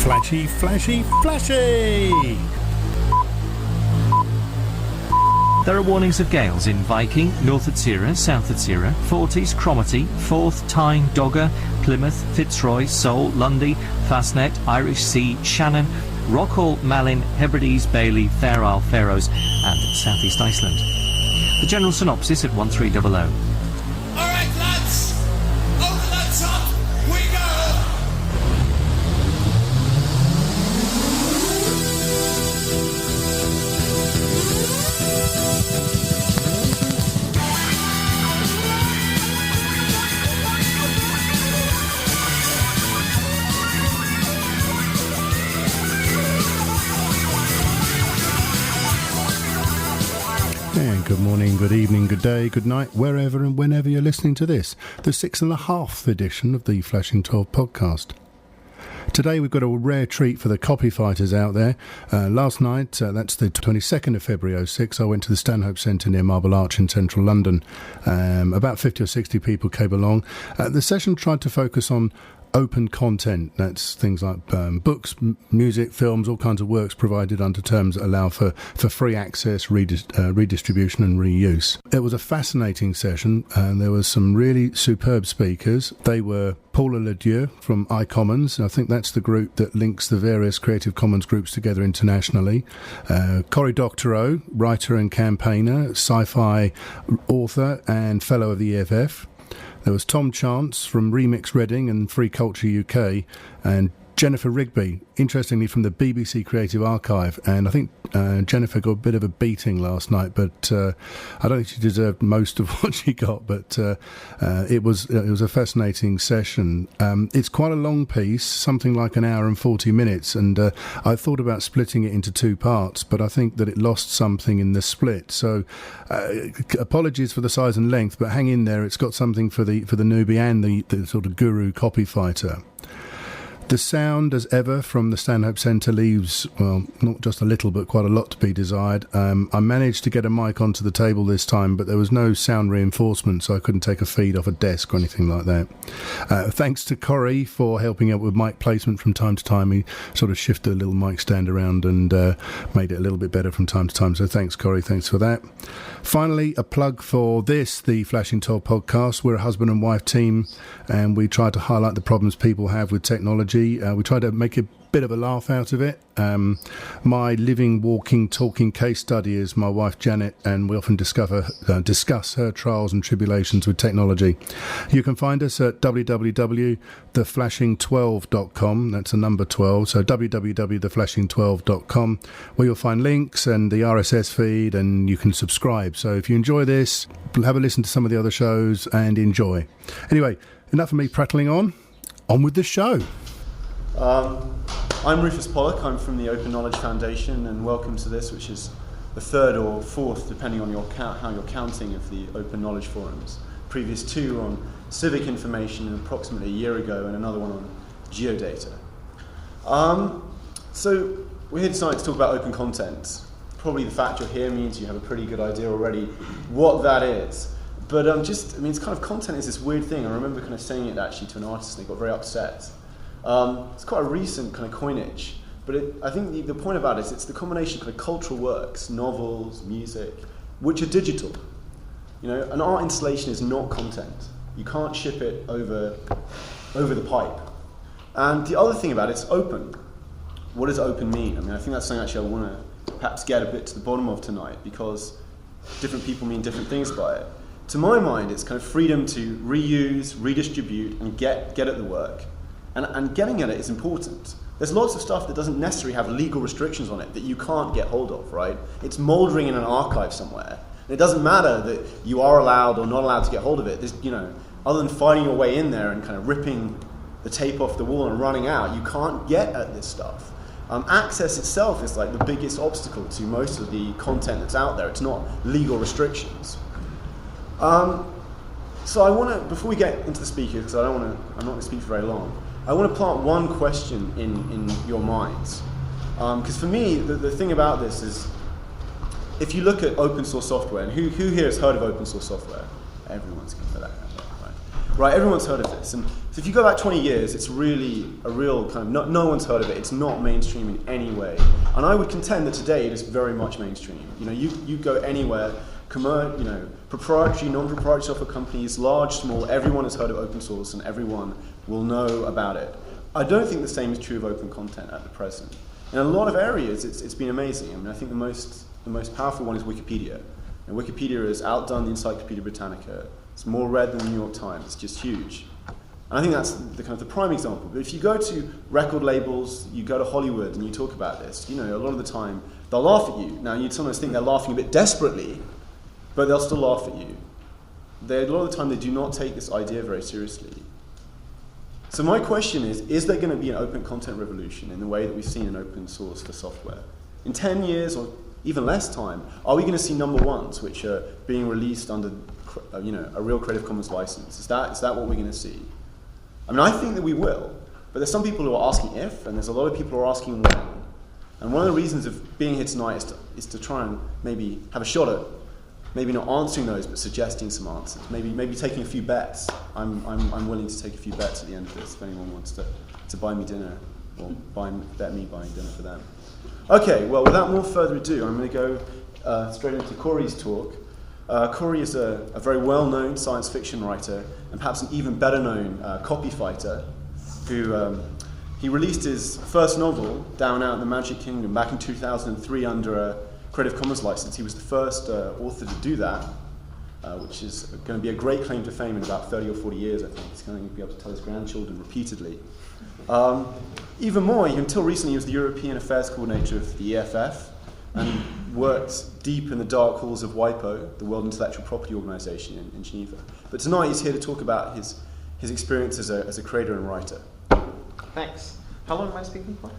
Flashy, flashy, flashy! There are warnings of gales in Viking, North Atsira, South Atsira, Forties, Cromarty, Forth, Tyne, Dogger, Plymouth, Fitzroy, Seoul, Lundy, Fastnet, Irish Sea, Shannon, Rockall, Malin, Hebrides, Bailey, Fair Isle, Faroes and South East Iceland. The general synopsis at 1300. Alright lads, over the top we go! And good morning, good evening, good day, good night, wherever and whenever you're listening to this, the 6.5th edition of the Flashing 12 podcast. Today we've got a rare treat for the copy fighters out there. Last night, that's the 22nd of February 06, I went to the Stanhope Centre near Marble Arch in central London. About 50 or 60 people came along. The session tried to focus on open content. That's things like books, music, films, all kinds of works provided under terms that allow for free access, redistribution and reuse. It was a fascinating session and there were some really superb speakers. They were Paula Ledieu from iCommons. I think that's the group that links the various Creative Commons groups together internationally. Cory Doctorow, writer and campaigner, sci-fi author and fellow of the EFF. There was Tom Chance from Remix Reading and Free Culture UK, and Jennifer Rigby, interestingly from the BBC Creative Archive. And I think Jennifer got a bit of a beating last night, but I don't think she deserved most of what she got. But it was a fascinating session. It's quite a long piece, something like an hour and 40 minutes, and I thought about splitting it into two parts, but I think that it lost something in the split. So apologies for the size and length, but hang in there. It's got something for the newbie and the sort of guru copy fighter. The sound, as ever, from the Stanhope Centre leaves, well, not just a little, but quite a lot to be desired. I managed to get a mic onto the table this time, but there was no sound reinforcement, so I couldn't take a feed off a desk or anything like that. Thanks to Cory for helping out with mic placement from time to time. He sort of shifted a little mic stand around and made it a little bit better from time to time. So thanks, Cory. Thanks for that. Finally, a plug for this, the Flashing 12 podcast. We're a husband and wife team, and we try to highlight the problems people have with technology. We try to make a bit of a laugh out of it. My living, walking, talking case study is my wife Janet, and we often discuss her trials and tribulations with technology. You can find us at www.theflashing12.com. That's a number 12, so www.theflashing12.com, where you'll find links and the RSS feed, and you can subscribe. So if you enjoy this, have a listen to some of the other shows and enjoy. Anyway, enough of me prattling on with the show. I'm Rufus Pollock. I'm from the Open Knowledge Foundation, and welcome to this, which is the third or fourth, depending on how you're counting, of the Open Knowledge Forums. Previous two on civic information approximately a year ago, and another one on geodata. So we're here tonight to talk about open content. Probably the fact you're here means you have a pretty good idea already what that is. But it's kind of content is this weird thing. I remember kind of saying it actually to an artist, and they got very upset. It's quite a recent kind of coinage, but I think the point about it is it's the combination of kind of cultural works, novels, music, which are digital. You know, an art installation is not content. You can't ship it over the pipe. And the other thing about it's open. What does open mean? I mean, I think that's something actually I want to perhaps get a bit to the bottom of tonight, because different people mean different things by it. To my mind, it's kind of freedom to reuse, redistribute, and get at the work. And getting at it is important. There's lots of stuff that doesn't necessarily have legal restrictions on it that you can't get hold of, right? It's mouldering in an archive somewhere. And it doesn't matter that you are allowed or not allowed to get hold of it. There's, other than finding your way in there and kind of ripping the tape off the wall and running out, you can't get at this stuff. Access itself is like the biggest obstacle to most of the content that's out there. It's not legal restrictions. So I want to, before we get into the speakers, because I'm not going to speak for very long, I want to plant one question in your minds. Because for me, the thing about this is, if you look at open source software, and who here has heard of open source software? Everyone's going to put that out there, right? Right, everyone's heard of this. And So if you go back 20 years, it's really a real kind of, no one's heard of it. It's not mainstream in any way. And I would contend that today it is very much mainstream. You go anywhere, proprietary, non-proprietary software companies, large, small, everyone has heard of open source and everyone will know about it. I don't think the same is true of open content at the present. In a lot of areas, it's been amazing. I think the most powerful one is Wikipedia. And Wikipedia has outdone the Encyclopedia Britannica. It's more read than the New York Times. It's just huge. And I think that's the prime example. But if you go to record labels, you go to Hollywood and you talk about this, a lot of the time they'll laugh at you. Now you'd sometimes think they're laughing a bit desperately, but they'll still laugh at you. A lot of the time they do not take this idea very seriously. So my question is there going to be an open content revolution in the way that we've seen in open source for software? In 10 years or even less time, are we going to see number ones which are being released under a real Creative Commons license? Is that what we're going to see? I think that we will, but there's some people who are asking if, and there's a lot of people who are asking when. And one of the reasons of being here tonight is to try and maybe have a shot at maybe not answering those, but suggesting some answers. Maybe taking a few bets. I'm willing to take a few bets at the end of this if anyone wants to buy me dinner or bet me buying dinner for them. Okay, well, without more further ado, I'm going to go straight into Corey's talk. Corey is a very well-known science fiction writer and perhaps an even better-known copy fighter who he released his first novel, Down Out in the Magic Kingdom, back in 2003 under a Creative Commons license. He was the first author to do that, which is going to be a great claim to fame in about 30 or 40 years, I think. He's going to be able to tell his grandchildren repeatedly. Even more, until recently he was the European Affairs Coordinator of the EFF, and worked deep in the dark halls of WIPO, the World Intellectual Property Organization in Geneva. But tonight he's here to talk about his experience as a creator and writer. Thanks. How long am I speaking for?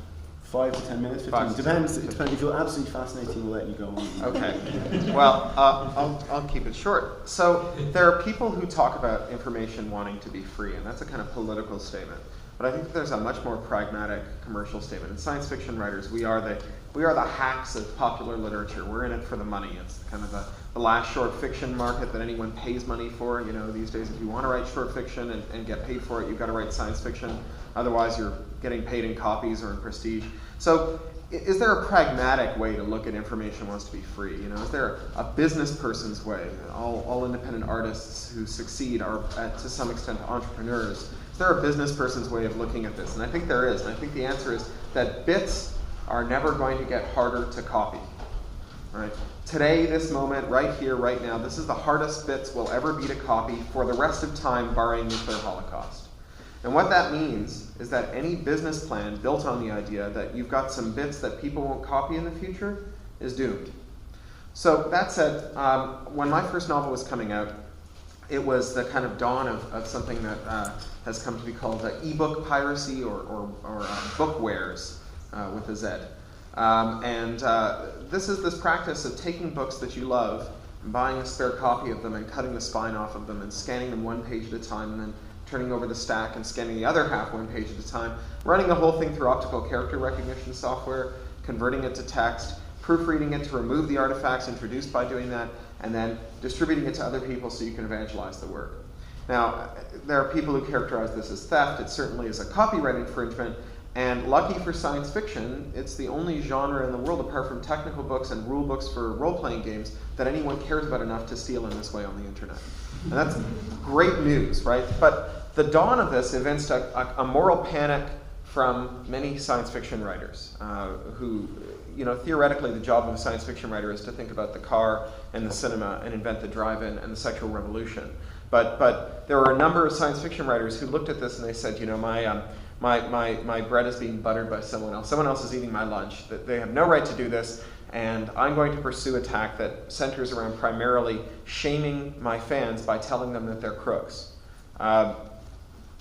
5 to 10 minutes, 15. Depends. If you're absolutely fascinating, we'll let you go on. Okay. Well, I'll keep it short. So there are people who talk about information wanting to be free, and that's a kind of political statement. But I think that there's a much more pragmatic commercial statement. In science fiction writers, we are the hacks of popular literature. We're in it for the money. It's kind of the last short fiction market that anyone pays money for. These days, if you want to write short fiction and get paid for it, you've got to write science fiction. Otherwise, you're getting paid in copies or in prestige. So is there a pragmatic way to look at information wants to be free? Is there a business person's way? All independent artists who succeed are, to some extent, entrepreneurs. Is there a business person's way of looking at this? And I think there is. And I think the answer is that bits are never going to get harder to copy. Right? Today, this moment, right here, right now, this is the hardest bits will ever be to copy for the rest of time, barring nuclear holocaust. And what that means is that any business plan built on the idea that you've got some bits that people won't copy in the future is doomed. So that said, when my first novel was coming out, it was the kind of dawn of something that has come to be called e-book piracy or bookwares with a Z. This is this practice of taking books that you love, and buying a spare copy of them and cutting the spine off of them and scanning them one page at a time and then turning over the stack and scanning the other half one page at a time, running the whole thing through optical character recognition software, converting it to text, proofreading it to remove the artifacts introduced by doing that, and then distributing it to other people so you can evangelize the work. Now, there are people who characterize this as theft. It certainly is a copyright infringement, and lucky for science fiction, it's the only genre in the world, apart from technical books and rule books for role-playing games, that anyone cares about enough to steal in this way on the internet. And that's great news, right? But the dawn of this evinced a moral panic from many science fiction writers who, theoretically the job of a science fiction writer is to think about the car and the cinema and invent the drive-in and the sexual revolution. But there were a number of science fiction writers who looked at this and they said, my bread is being buttered by someone else. Someone else is eating my lunch. They have no right to do this, and I'm going to pursue a tack that centers around primarily shaming my fans by telling them that they're crooks.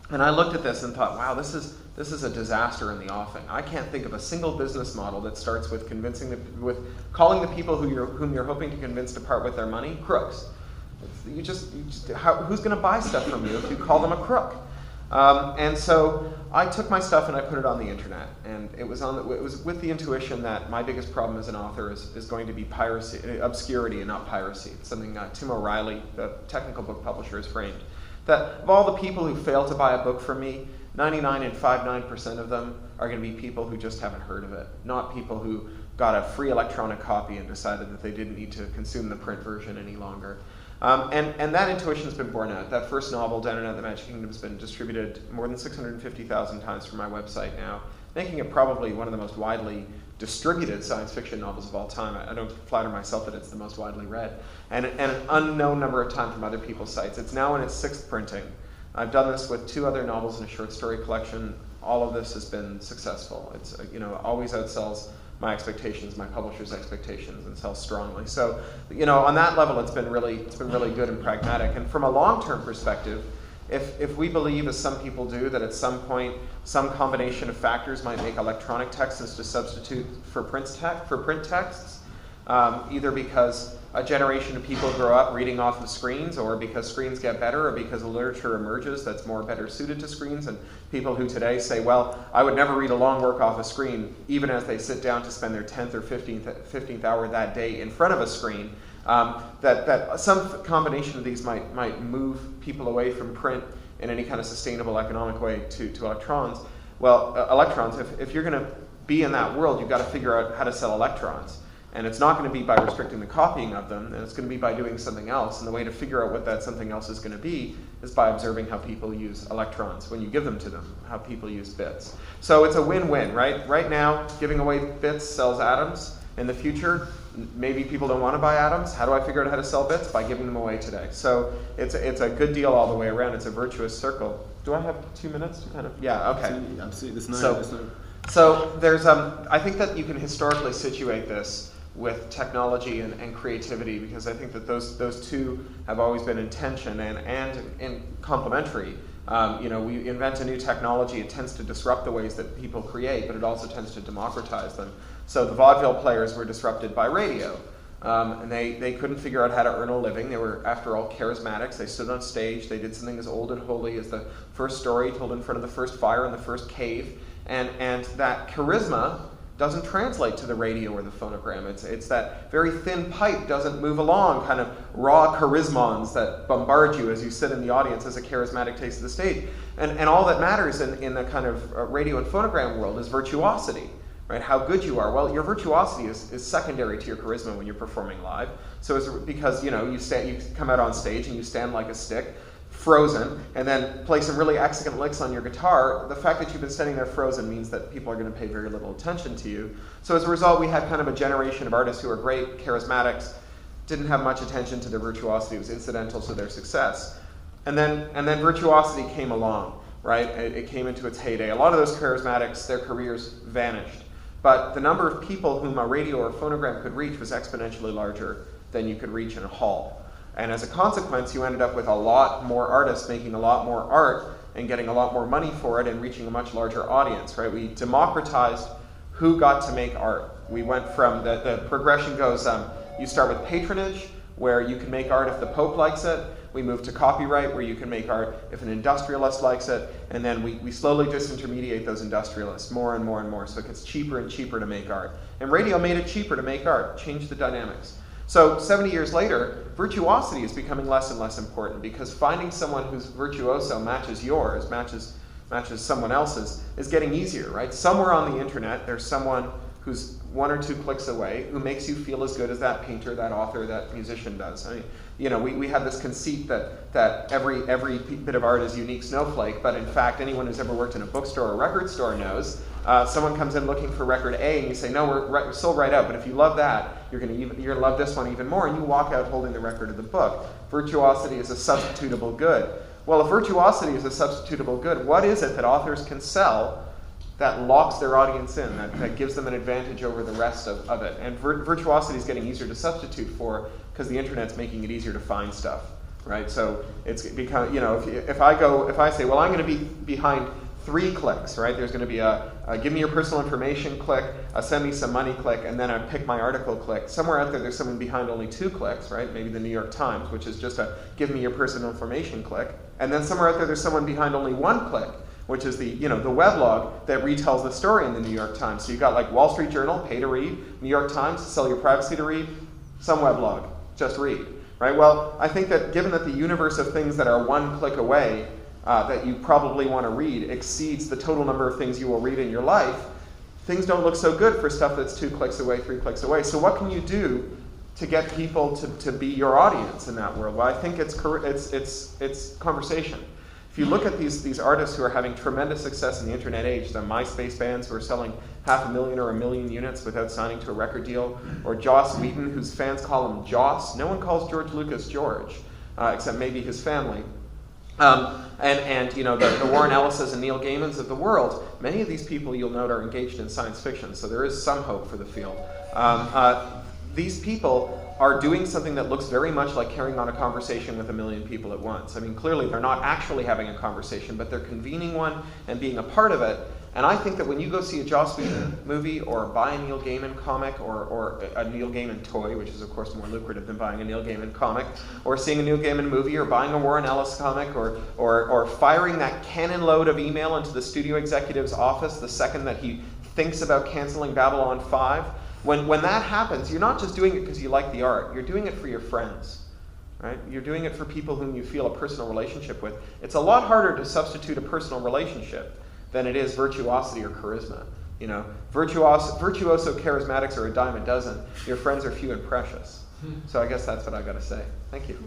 And I looked at this and thought, wow, this is a disaster in the offing. I can't think of a single business model that starts with calling the people whom you're hoping to convince to part with their money crooks. Who's going to buy stuff from you if you call them a crook? And so I took my stuff and I put it on the internet, and it was with the intuition that my biggest problem as an author is going to be piracy, obscurity, and not piracy. It's something Tim O'Reilly, the technical book publisher, has framed. That of all the people who fail to buy a book from me, 99.59% of them are going to be people who just haven't heard of it, not people who got a free electronic copy and decided that they didn't need to consume the print version any longer. And that intuition's been borne out. That first novel, Down and Out of the Magic Kingdom, has been distributed more than 650,000 times from my website now, making it probably one of the most widely distributed science fiction novels of all time. I don't flatter myself that it's the most widely read. And an unknown number of times from other people's sites. It's now in its 6th printing. I've done this with 2 other novels and a short story collection. All of this has been successful. It's always outsells my expectations, my publisher's expectations, and sells strongly. So, on that level, it's been really good and pragmatic. And from a long-term perspective, if we believe, as some people do, that at some point some combination of factors might make electronic text as a substitute for print texts, either because a generation of people grow up reading off of screens, or because screens get better, or because a literature emerges that's better suited to screens, and people who today say, well, I would never read a long work off a screen, even as they sit down to spend their 10th or 15th hour that day in front of a screen, that some combination of these might move people away from print in any kind of sustainable economic way to electrons. Well, electrons, if you're going to be in that world, you've got to figure out how to sell electrons. And it's not going to be by restricting the copying of them, and it's going to be by doing something else. And the way to figure out what that something else is going to be is by observing how people use electrons when you give them to them, how people use bits. So it's a win-win, right? Right now, giving away bits sells atoms. In the future, maybe people don't want to buy atoms. How do I figure out how to sell bits? By giving them away today. So it's a good deal all the way around. It's a virtuous circle. Do I have 2 minutes to kind of? Yeah, okay. Absolutely. So there's, I think that you can historically situate this with technology and creativity, because I think that those two have always been in tension and complementary. We invent a new technology, it tends to disrupt the ways that people create, but it also tends to democratize them. So the vaudeville players were disrupted by radio, and they couldn't figure out how to earn a living. They were, after all, charismatics. They stood on stage, they did something as old and holy as the first story told in front of the first fire in the first cave, and that charisma doesn't translate to the radio or the phonogram. It's that very thin pipe doesn't move along, kind of raw charismons that bombard you as you sit in the audience as a charismatic takes the stage. And all that matters in the kind of radio and phonogram world is virtuosity, right? How good you are. Well, your virtuosity is secondary to your charisma when you're performing live. So it's because you come out on stage and you stand like a stick, frozen, and then play some really excellent licks on your guitar. The fact that you've been standing there frozen means that people are going to pay very little attention to you. So as a result, we had kind of a generation of artists who are great charismatics, didn't have much attention to their virtuosity. It was incidental to their success. And then virtuosity came along, right? It came into its heyday. A lot of those charismatics, their careers vanished. But the number of people whom a radio or phonogram could reach was exponentially larger than you could reach in a hall. And as a consequence, you ended up with a lot more artists making a lot more art and getting a lot more money for it and reaching a much larger audience, right? We democratized who got to make art. We went from, the progression goes, you start with patronage, where you can make art if the Pope likes it. We move to copyright, where you can make art if an industrialist likes it. And then we slowly disintermediate those industrialists more and more and more. So it gets cheaper and cheaper to make art. And radio made it cheaper to make art, changed the dynamics. So 70 years later, virtuosity is becoming less and less important, because finding someone whose virtuoso matches yours, matches someone else's, is getting easier, right? Somewhere on the internet, there's someone who's 1 or 2 clicks away who makes you feel as good as that painter, that author, that musician does. I mean, we have this conceit that every bit of art is unique snowflake, but in fact, anyone who's ever worked in a bookstore or record store knows someone comes in looking for record A, and you say, no, we're sold right out, but if you love that, you're going to love this one even more, and you walk out holding the record of the book. Virtuosity is a substitutable good. Well, if virtuosity is a substitutable good, what is it that authors can sell that locks their audience in, that gives them an advantage over the rest of it? And virtuosity is getting easier to substitute for, because the internet's making it easier to find stuff, right? So it's become, if I say, well, I'm going to be behind 3 clicks, right? There's going to be a give me your personal information click, a send me some money click, and then a pick my article click. Somewhere out there's someone behind only 2 clicks, right? Maybe the New York Times, which is just a give me your personal information click. And then somewhere out there's someone behind only 1 click, which is the weblog that retells the story in the New York Times. So you've got like Wall Street Journal, pay to read, New York Times, sell your privacy to read, some weblog, just read. right? Well, I think that given that the universe of things that are one click away that you probably want to read exceeds the total number of things you will read in your life, things don't look so good for stuff that's 2 clicks away, 3 clicks away. So what can you do to get people to be your audience in that world? Well, I think it's conversation. If you look at these artists who are having tremendous success in the internet age, the MySpace bands who are selling 500,000 or 1 million units without signing to a record deal, or Joss Whedon, whose fans call him Joss. No one calls George Lucas George, except maybe his family. And the Warren Ellises and Neil Gaimans of the world, many of these people you'll note are engaged in science fiction, so there is some hope for the field. These people are doing something that looks very much like carrying on a conversation with 1 million people at once. I mean, clearly they're not actually having a conversation, but they're convening one and being a part of it. And I think that when you go see a Joss Whedon movie or buy a Neil Gaiman comic or a Neil Gaiman toy, which is of course more lucrative than buying a Neil Gaiman comic, or seeing a Neil Gaiman movie or buying a Warren Ellis comic or firing that cannon load of email into the studio executive's office the second that he thinks about canceling Babylon 5, when that happens, you're not just doing it because you like the art, you're doing it for your friends. Right? You're doing it for people whom you feel a personal relationship with. It's a lot harder to substitute a personal relationship than it is virtuosity or charisma. Virtuoso charismatics are a dime a dozen. Your friends are few and precious. So I guess that's what I got to say. Thank you.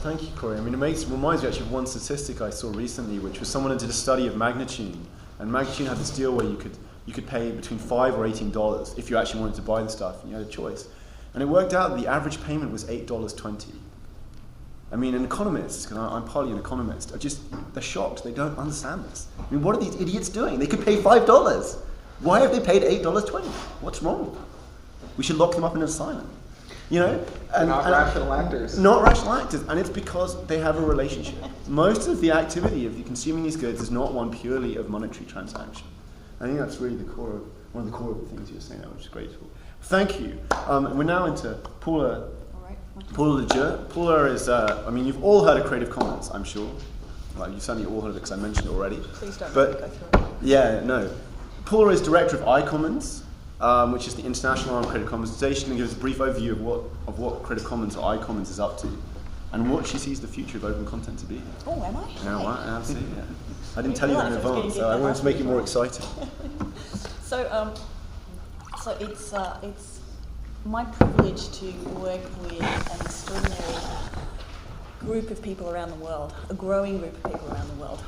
Thank you, Corey. I mean, it reminds me actually of one statistic I saw recently, which was someone who did a study of Magnatune, and Magnatune had this deal where you could pay between $5 or $18 if you actually wanted to buy the stuff, and you had a choice. And it worked out that the average payment was $8.20. I mean, an economist, because I'm partly an economist, they're shocked. They don't understand this. I mean, what are these idiots doing? They could pay $5. Why have they paid $8.20? What's wrong with them? We should lock them up in an asylum. Not rational actors. Not rational actors, and it's because they have a relationship. Most of the activity of consuming these goods is not one purely of monetary transaction. I think that's really one of the core of the things you're saying there, which is great. Thank you. We're now into Paula. Paula Lejeune. Paula is, you've all heard of Creative Commons, I'm sure. Well, you've certainly all heard of it because I mentioned it already. Please don't go through it. Yeah, no. Paula is director of iCommons, which is the international arm of Creative Commons. Today she's going to give us a brief overview of what Creative Commons or iCommons is up to and what she sees the future of open content to be. Oh, am I? Yeah, well, absolutely. Yeah. I didn't tell you that in advance, so I wanted to make it more exciting. So it's my privilege to work with an extraordinary group of people around the world, a growing group of people around the world,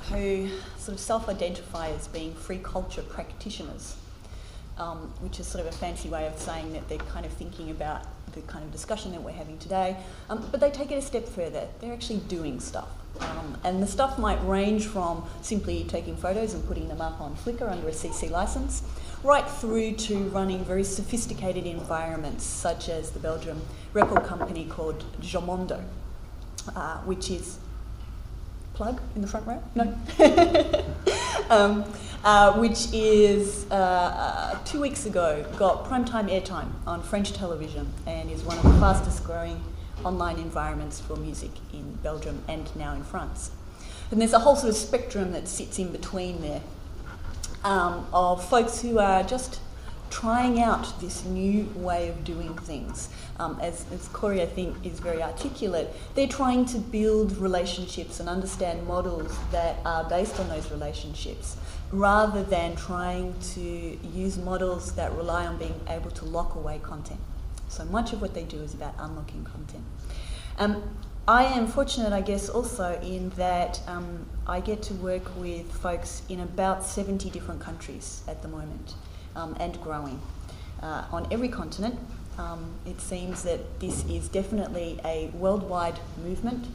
who sort of self-identify as being free culture practitioners. Which is sort of a fancy way of saying that they're kind of thinking about the kind of discussion that we're having today, but they take it a step further. They're actually doing stuff. And the stuff might range from simply taking photos and putting them up on Flickr under a CC license, right through to running very sophisticated environments, such as the Belgium record company called Jomondo, which is... Plug in the front row? No. Which is 2 weeks ago got primetime airtime on French television and is one of the fastest growing online environments for music in Belgium and now in France. And there's a whole sort of spectrum that sits in between there of folks who are just trying out this new way of doing things. As Corey, I think, is very articulate, they're trying to build relationships and understand models that are based on those relationships, rather than trying to use models that rely on being able to lock away content. So much of what they do is about unlocking content. I am fortunate, I guess, also in that I get to work with folks in about 70 different countries at the moment, and growing. On every continent. It seems that this is definitely a worldwide movement,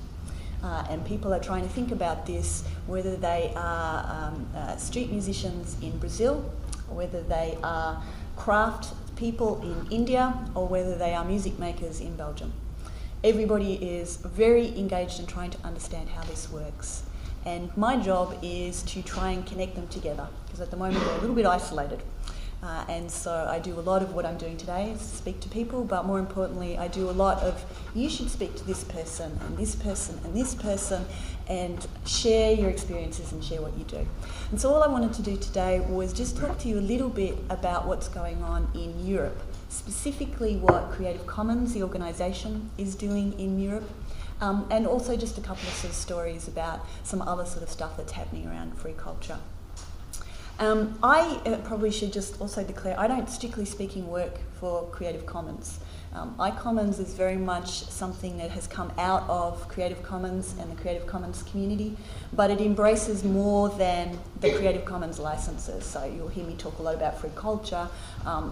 and people are trying to think about this, whether they are street musicians in Brazil, or whether they are craft people in India, or whether they are music makers in Belgium. Everybody is very engaged in trying to understand how this works. And my job is to try and connect them together, because at the moment they're a little bit isolated. And so I do a lot of what I'm doing today is speak to people, but more importantly, I do a lot of, you should speak to this person and this person and this person and share your experiences and share what you do. And so all I wanted to do today was just talk to you a little bit about what's going on in Europe, specifically what Creative Commons, the organisation, is doing in Europe, and also just a couple of sort of stories about some other sort of stuff that's happening around free culture. I probably should just also declare I don't, strictly speaking, work for Creative Commons. iCommons is very much something that has come out of Creative Commons and the Creative Commons community, but it embraces more than the Creative Commons licenses. So you'll hear me talk a lot about free culture,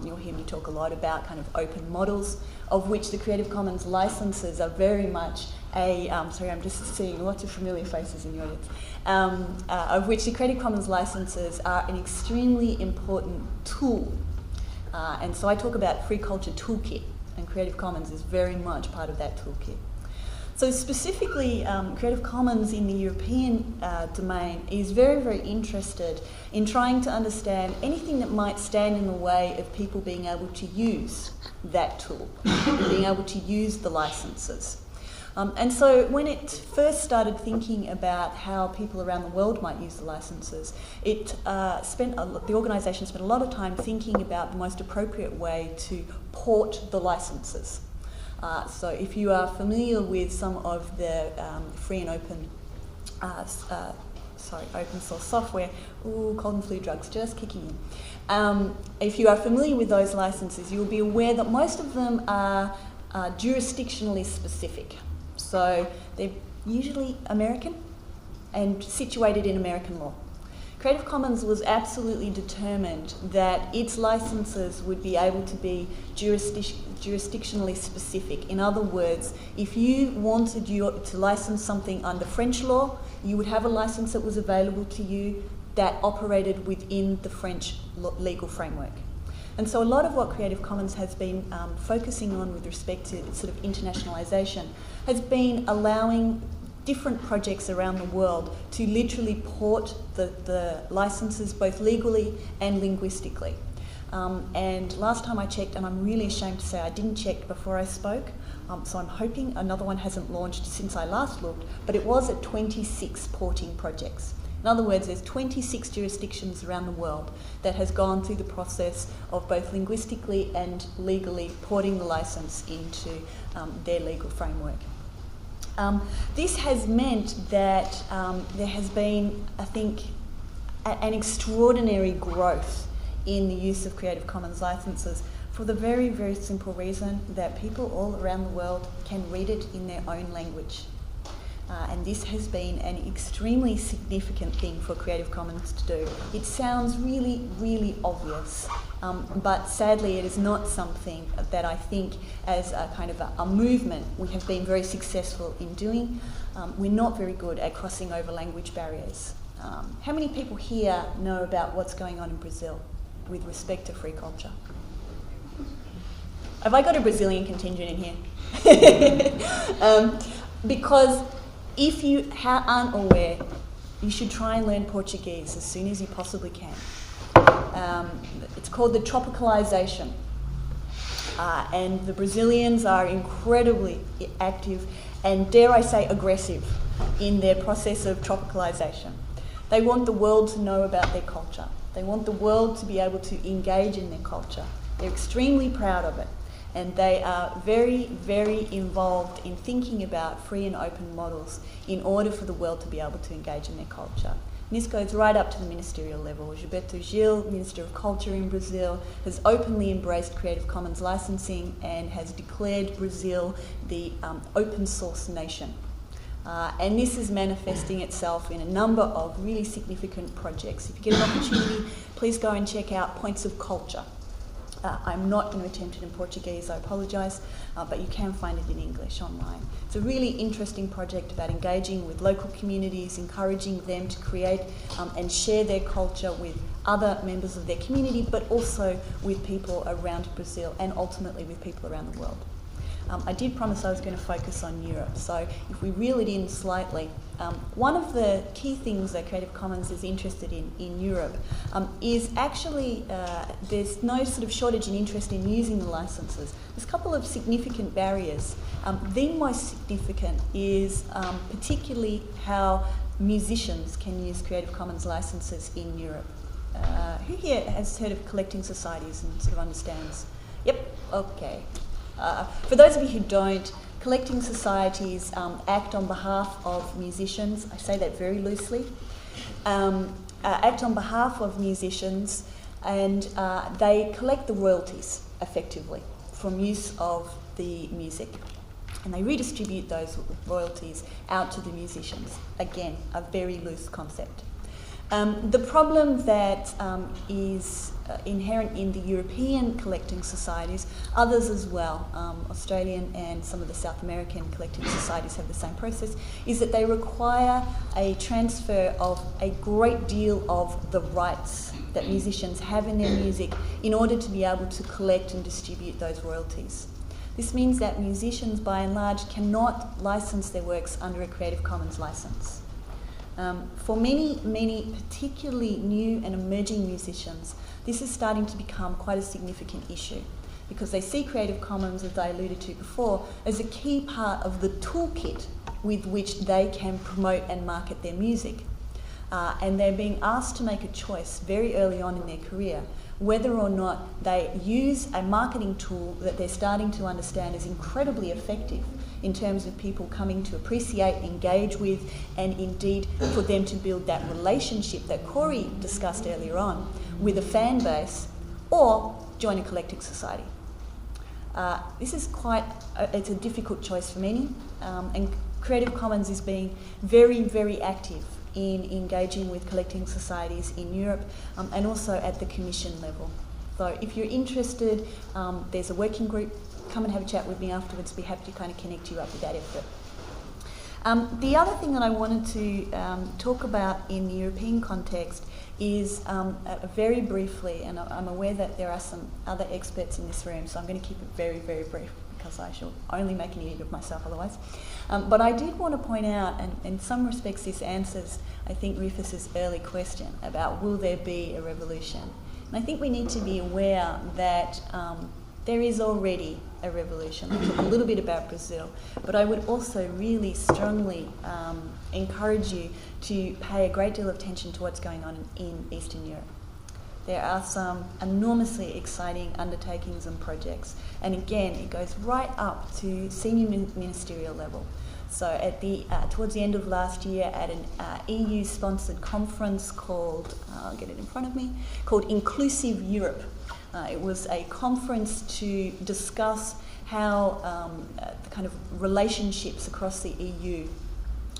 you'll hear me talk a lot about kind of open models, of which the Creative Commons licenses are very much sorry, I'm just seeing lots of familiar faces in the audience, of which the Creative Commons licenses are an extremely important tool. And so I talk about Free Culture Toolkit, and Creative Commons is very much part of that toolkit. So specifically, Creative Commons in the European domain is very, very interested in trying to understand anything that might stand in the way of people being able to use that tool, being able to use the licenses. And so when it first started thinking about how people around the world might use the licenses, the organisation spent a lot of time thinking about the most appropriate way to port the licenses. So if you are familiar with some of the free and open open source software, cold and flu drugs just kicking in. If you are familiar with those licenses, you'll be aware that most of them are jurisdictionally specific. So they're usually American and situated in American law. Creative Commons was absolutely determined that its licenses would be able to be jurisdictionally specific. In other words, if you wanted to license something under French law, you would have a license that was available to you that operated within the French legal framework. And so a lot of what Creative Commons has been focusing on with respect to sort of internationalisation has been allowing different projects around the world to literally port the licenses both legally and linguistically. And last time I checked, and I'm really ashamed to say I didn't check before I spoke, so I'm hoping another one hasn't launched since I last looked, but it was at 26 porting projects. In other words, there's 26 jurisdictions around the world that has gone through the process of both linguistically and legally porting the license into their legal framework. This has meant that there has been, I think, an extraordinary growth in the use of Creative Commons licenses for the very, very simple reason that people all around the world can read it in their own language. And this has been an extremely significant thing for Creative Commons to do. It sounds really, really obvious, but sadly it is not something that I think as a kind of a movement we have been very successful in doing. We're not very good at crossing over language barriers. How many people here know about what's going on in Brazil with respect to free culture? Have I got a Brazilian contingent in here? Because if you aren't aware, you should try and learn Portuguese as soon as you possibly can. It's called the tropicalization. And the Brazilians are incredibly active and, dare I say, aggressive in their process of tropicalization. They want the world to know about their culture. They want the world to be able to engage in their culture. They're extremely proud of it. And they are very, very involved in thinking about free and open models in order for the world to be able to engage in their culture. And this goes right up to the ministerial level. Gilberto Gil, Minister of Culture in Brazil, has openly embraced Creative Commons licensing and has declared Brazil the open source nation. And this is manifesting itself in a number of really significant projects. If you get an opportunity, please go and check out Points of Culture. I'm not going to attempt it in Portuguese, I apologise, but you can find it in English online. It's a really interesting project about engaging with local communities, encouraging them to create and share their culture with other members of their community, but also with people around Brazil and ultimately with people around the world. I did promise I was going to focus on Europe. So if we reel it in slightly, one of the key things that Creative Commons is interested in Europe is actually there's no sort of shortage in interest in using the licenses. There's a couple of significant barriers. The most significant is particularly how musicians can use Creative Commons licenses in Europe. Who here has heard of collecting societies and sort of understands? Yep, okay. For those of you who don't, collecting societies act on behalf of musicians. I say that very loosely. Act on behalf of musicians, and they collect the royalties, effectively, from use of the music. And they redistribute those royalties out to the musicians. Again, a very loose concept. The problem that is inherent in the European collecting societies, others as well, Australian and some of the South American collecting societies have the same process, is that they require a transfer of a great deal of the rights that musicians have in their music in order to be able to collect and distribute those royalties. This means that musicians, by and large, cannot license their works under a Creative Commons license. For many particularly new and emerging musicians, this is starting to become quite a significant issue because they see Creative Commons, as I alluded to before, as a key part of the toolkit with which they can promote and market their music. And they're being asked to make a choice very early on in their career whether or not they use a marketing tool that they're starting to understand is incredibly effective in terms of people coming to appreciate, engage with, and indeed for them to build that relationship that Corey discussed earlier on with a fan base, or join a collecting society. This is it's a difficult choice for many, and Creative Commons is being very, very active in engaging with collecting societies in Europe and also at the commission level. So if you're interested, there's a working group. Come and have a chat with me afterwards. Be happy to kind of connect you up with that effort. The other thing that I wanted to talk about in the European context is very briefly, and I'm aware that there are some other experts in this room, so I'm going to keep it very, very brief because I shall only make an idiot of myself otherwise. But I did want to point out, and in some respects this answers, I think, Rufus's early question about will there be a revolution? And I think we need to be aware that there is already a revolution. I talked a little bit about Brazil, but I would also really strongly encourage you to pay a great deal of attention to what's going on in Eastern Europe. There are some enormously exciting undertakings and projects, and again, it goes right up to senior ministerial level. So at towards the end of last year, at an EU-sponsored conference called, I'll get it in front of me, called Inclusive Europe. It was a conference to discuss how the kind of relationships across the EU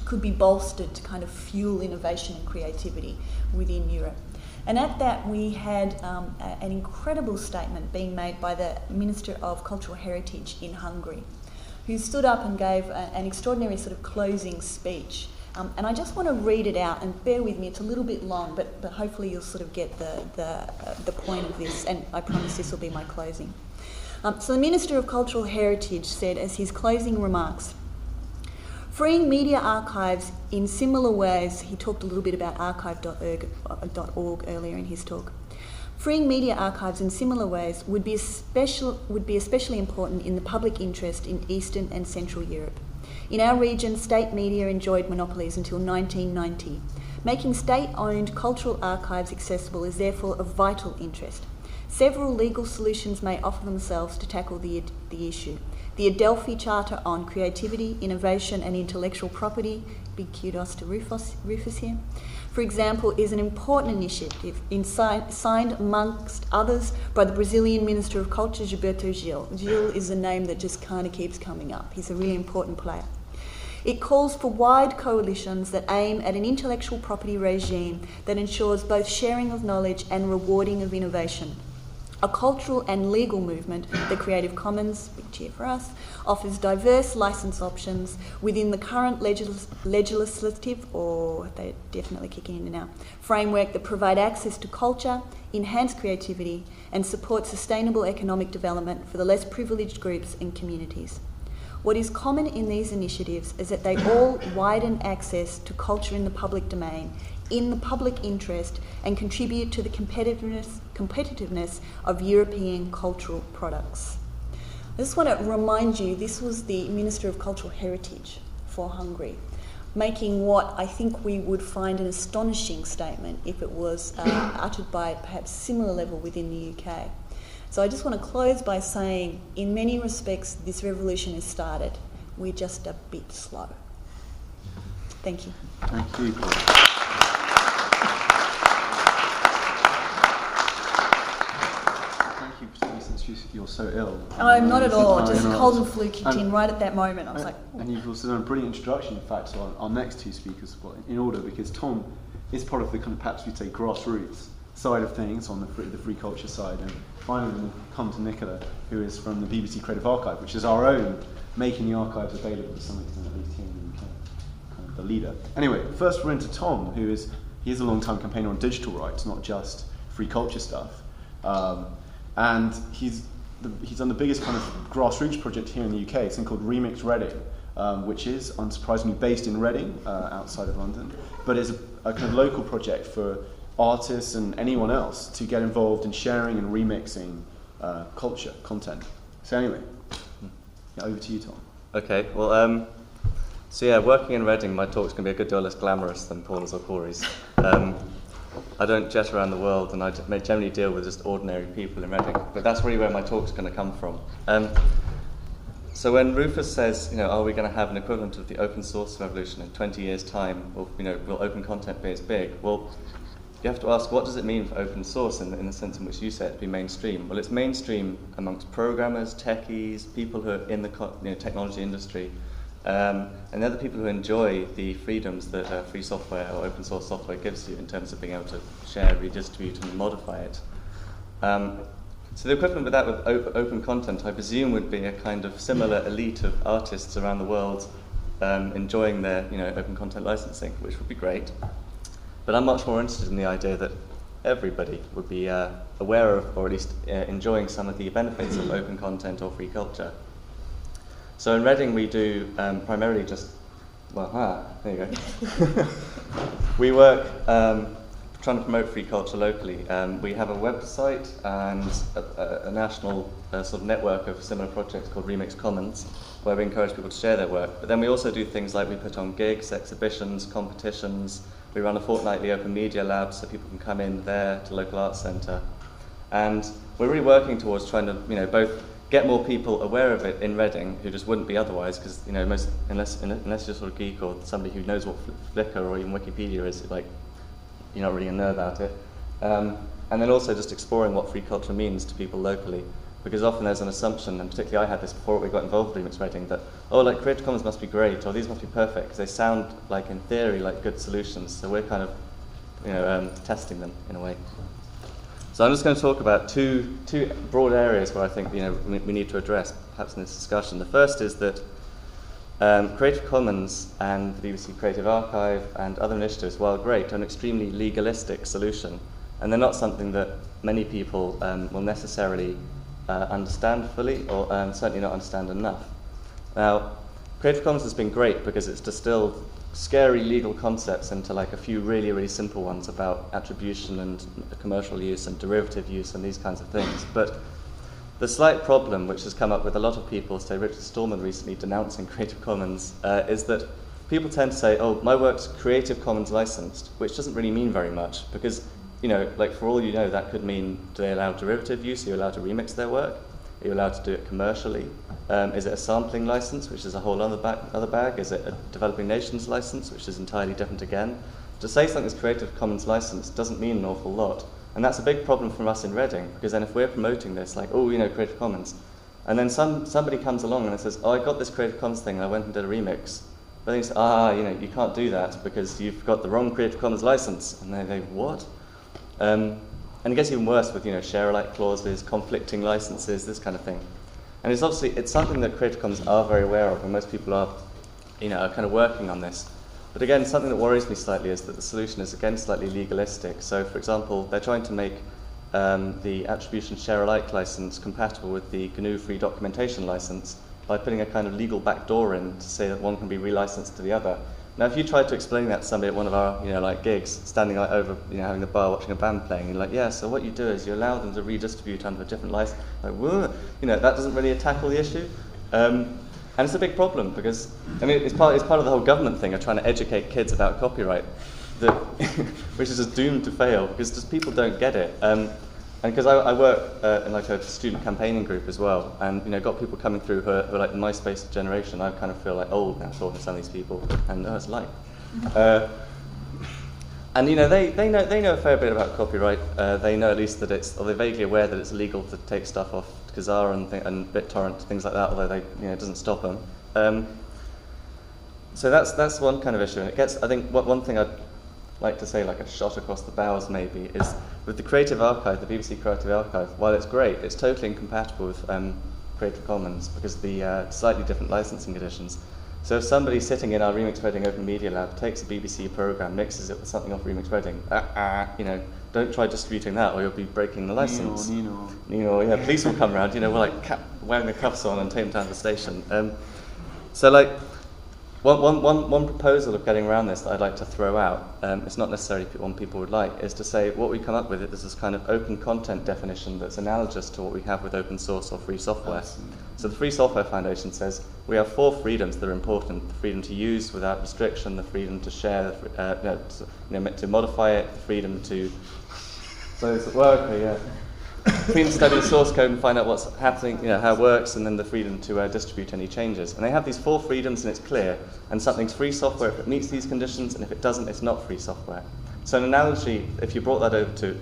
could be bolstered to kind of fuel innovation and creativity within Europe. And at that, we had an incredible statement being made by the Minister of Cultural Heritage in Hungary, who stood up and gave an extraordinary sort of closing speech. And I just want to read it out, and bear with me, it's a little bit long, but hopefully you'll sort of get the point of this, and I promise this will be my closing. So the Minister of Cultural Heritage said as his closing remarks, freeing media archives in similar ways, he talked a little bit about archive.org earlier in his talk. Freeing media archives in similar ways would be especially important in the public interest in Eastern and Central Europe. In our region, state media enjoyed monopolies until 1990. Making state-owned cultural archives accessible is therefore of vital interest. Several legal solutions may offer themselves to tackle the issue. The Adelphi Charter on Creativity, Innovation and Intellectual Property, big kudos to Rufus here, for example, is an important initiative signed amongst others by the Brazilian Minister of Culture, Gilberto Gil. Gil is a name that just kind of keeps coming up. He's a really important player. It calls for wide coalitions that aim at an intellectual property regime that ensures both sharing of knowledge and rewarding of innovation. A cultural and legal movement, the Creative Commons, big cheer for us, offers diverse license options within the current legislative, or they're definitely kicking in now, framework that provide access to culture, enhance creativity, and support sustainable economic development for the less privileged groups and communities. What is common in these initiatives is that they all widen access to culture in the public domain, in the public interest, and contribute to the competitiveness of European cultural products. I just want to remind you, this was the Minister of Cultural Heritage for Hungary, making what I think we would find an astonishing statement if it was uttered by perhaps similar level within the UK. So I just want to close by saying, in many respects, this revolution has started. We're just a bit slow. Thank you. Thank you. Thank you, particularly since you're so ill. I'm not at all. Just not. cold and flu kicked in right at that moment. I was like, and you've also done a brilliant introduction, in fact, to our next two speakers, in order, because Tom is part of the kind of, perhaps we'd say, grassroots side of things on the free culture side, and finally we'll come to Nicola, who is from the BBC Creative Archive, which is our own making the archives available to some extent, at least here in the UK, kind of the leader. Anyway, first we're into Tom, he is a long-time campaigner on digital rights, not just free culture stuff, and he's done the biggest kind of grassroots project here in the UK. It's called Remix Reading, which is unsurprisingly based in Reading, outside of London, but is a kind of local project for artists and anyone else to get involved in sharing and remixing culture, content. So anyway, over to you, Tom. Okay, well, so yeah, working in Reading, my talk's going to be a good deal less glamorous than Paula's or Corey's. I don't jet around the world, and I generally deal with just ordinary people in Reading, but that's really where my talk's going to come from. So when Rufus says, are we going to have an equivalent of the open source revolution in 20 years' time, or will open content be as big? Well, you have to ask, what does it mean for open source in the sense in which you said it to be mainstream? Well, it's mainstream amongst programmers, techies, people who are in the technology industry, and they're the people who enjoy the freedoms that free software or open source software gives you in terms of being able to share, redistribute, and modify it. So the equivalent with that with open content, I presume, would be a kind of similar elite of artists around the world enjoying their open content licensing, which would be great. But I'm much more interested in the idea that everybody would be aware of, or at least enjoying some of the benefits of open content or free culture. So in Reading we do primarily just, there you go. We work trying to promote free culture locally. We have a website and a national sort of network of similar projects called Remix Commons, where we encourage people to share their work. But then we also do things like we put on gigs, exhibitions, competitions. We run a fortnightly open media lab so people can come in there to local arts centre. And we're really working towards trying to, both get more people aware of it in Reading, who just wouldn't be otherwise, because, unless you're sort of geek or somebody who knows what Flickr or even Wikipedia is, you're not really going to know about it. And then also just exploring what free culture means to people locally. Because often there's an assumption, and particularly I had this before we got involved with Remix Reading, that, Creative Commons must be great, or these must be perfect, because they sound like, in theory, like good solutions. So we're kind of, testing them in a way. So I'm just going to talk about two broad areas where I think, we need to address, perhaps in this discussion. The first is that Creative Commons and the BBC Creative Archive and other initiatives, while great, are an extremely legalistic solution, and they're not something that many people will necessarily understand fully, or certainly not understand enough. Now, Creative Commons has been great because it's distilled scary legal concepts into like a few really, really simple ones about attribution and commercial use and derivative use and these kinds of things. But the slight problem, which has come up with a lot of people, say Richard Stallman recently denouncing Creative Commons, is that people tend to say, my work's Creative Commons licensed, which doesn't really mean very much, because for all you know, that could mean, do they allow derivative use? Are you allowed to remix their work? Are you allowed to do it commercially? Is it a sampling license, which is a whole other bag? Is it a developing nations license, which is entirely different again? To say something's Creative Commons licensed doesn't mean an awful lot. And that's a big problem for us in Reading, because then if we're promoting this, Creative Commons, and then somebody comes along and says, I got this Creative Commons thing and I went and did a remix. But then you say, you can't do that because you've got the wrong Creative Commons license. And they what? And it gets even worse with, share-alike clauses, conflicting licenses, this kind of thing. And it's something that Creative Commons are very aware of, and most people are, are kind of working on this. But again, something that worries me slightly is that the solution is, again, slightly legalistic. So, for example, they're trying to make the attribution share-alike license compatible with the GNU Free Documentation license, by putting a kind of legal backdoor in to say that one can be relicensed to the other. Now, if you tried to explain that to somebody at one of our, like gigs, standing like over, having the bar, watching a band playing, you're like, yeah. So what you do is you allow them to redistribute under a different license. Like, whoa, that doesn't really tackle the issue, and it's a big problem because it's part of the whole government thing of trying to educate kids about copyright, which is just doomed to fail because just people don't get it. And because I work in like a student campaigning group as well, and got people coming through who are like the MySpace generation. I kind of feel like old now talking to some of these people, and it's like, and they know a fair bit about copyright. They know at least that they're vaguely aware that it's illegal to take stuff off Kazaa and BitTorrent, things like that. Although it doesn't stop them. So that's one kind of issue, and it gets. I think one thing I'd like to say, like a shot across the bows maybe, is with the Creative Archive, the BBC Creative Archive, while it's great, it's totally incompatible with Creative Commons because of the slightly different licensing conditions. So if somebody sitting in our Remix Reading Open Media Lab takes a BBC programme, mixes it with something off Remix Reading, don't try distributing that or you'll be breaking the licence. Nino, yeah, police will come around, we're like wearing the cuffs on and take them down to the station. So like, one proposal of getting around this that I'd like to throw out, it's not necessarily one people would like, is to say what we come up with is this kind of open content definition that's analogous to what we have with open source or free software. So the Free Software Foundation says we have 4 freedoms that are important: the freedom to use without restriction, the freedom to share, to modify it, the freedom to freedom to study the source code and find out what's happening, how it works, and then the freedom to distribute any changes. And they have these 4 freedoms, and it's clear. And something's free software if it meets these conditions, and if it doesn't, it's not free software. So an analogy, if you brought that over to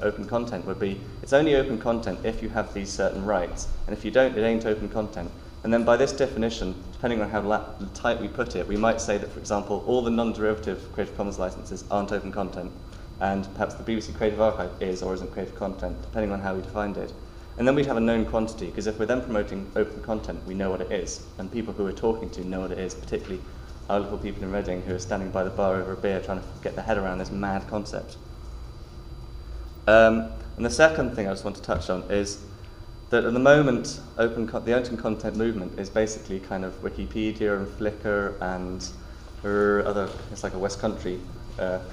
open content, would be it's only open content if you have these certain rights, and if you don't, it ain't open content. And then by this definition, depending on how tight we put it, we might say that, for example, all the non-derivative Creative Commons licenses aren't open content, and perhaps the BBC Creative Archive is or isn't creative content, depending on how we defined it. And then we'd have a known quantity, because if we're then promoting open content, we know what it is, and people who we're talking to know what it is, particularly our little people in Reading who are standing by the bar over a beer trying to get their head around this mad concept. And the second thing I just want to touch on is that at the moment, the open content movement is basically kind of Wikipedia and Flickr and other, it's like a West Country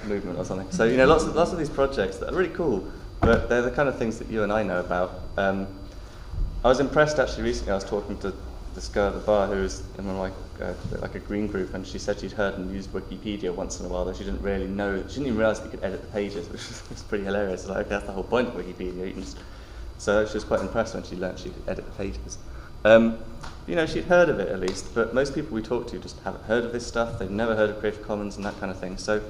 movement or something. So lots of these projects that are really cool, but they're the kind of things that you and I know about. I was impressed actually recently. I was talking to this girl at the bar who was in like a green group, and she said she'd heard and used Wikipedia once in a while, though she didn't really know. She didn't even realise that you could edit the pages, which was pretty hilarious. Like, that's the whole point of Wikipedia. So she was quite impressed when she learned she could edit the pages. She'd heard of it at least, but most people we talk to just haven't heard of this stuff. They've never heard of Creative Commons and that kind of thing. So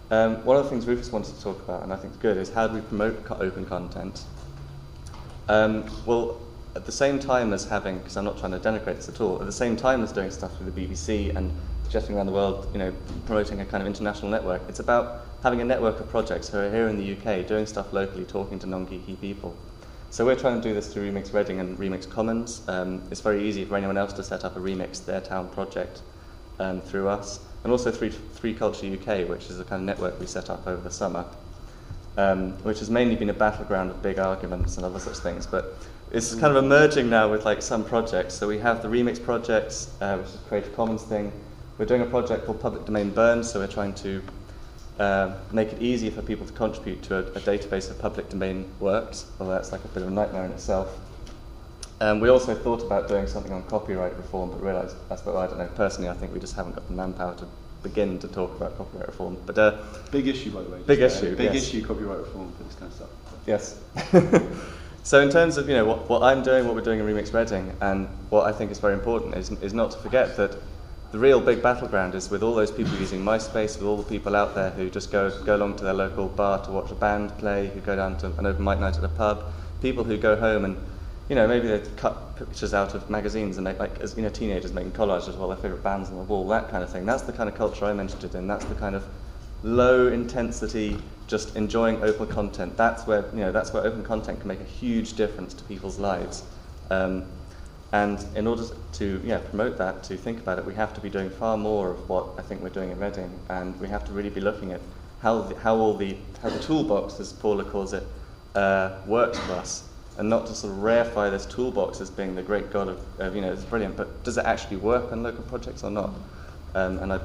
one of the things Rufus wanted to talk about, and I think it's good, is how do we promote open content? Well, at the same time as having, because I'm not trying to denigrate this at all, at the same time as doing stuff through the BBC and jetting around the world, promoting a kind of international network, it's about having a network of projects who are here in the UK doing stuff locally, talking to non-geeky people. So we're trying to do this through Remix Reading and Remix Commons. It's very easy for anyone else to set up a Remix Their Town project through us, and also through Free Culture UK, which is a kind of network we set up over the summer, which has mainly been a battleground of big arguments and other such things, but it's kind of emerging now with like some projects. So we have the Remix projects, which is a Creative Commons thing. We're doing a project called Public Domain Burn, so we're trying to make it easier for people to contribute to a database of public domain works, although that's like a bit of a nightmare in itself. We also thought about doing something on copyright reform, but realised, I don't know, personally I think we just haven't got the manpower to begin to talk about copyright reform. But big issue, by the way. Big issue, big yes. issue, copyright reform for this kind of stuff. Yes. So in terms of what I'm doing, what we're doing in Remix Reading, and what I think is very important is not to forget that the real big battleground is with all those people using MySpace, with all the people out there who just go along to their local bar to watch a band play, who go down to an open mic night at a pub, people who go home and maybe they cut pictures out of magazines and make teenagers making collages while their favourite band's on the wall, that kind of thing. That's the kind of culture I'm interested in. That's the kind of low intensity, just enjoying open content. That's where open content can make a huge difference to people's lives. And in order to promote that, to think about it, we have to be doing far more of what I think we're doing in Reading, and we have to really be looking at how the toolbox, as Paula calls it, works for us. and not to sort of reify this toolbox as being the great god of it's brilliant, but does it actually work on local projects or not? And I'm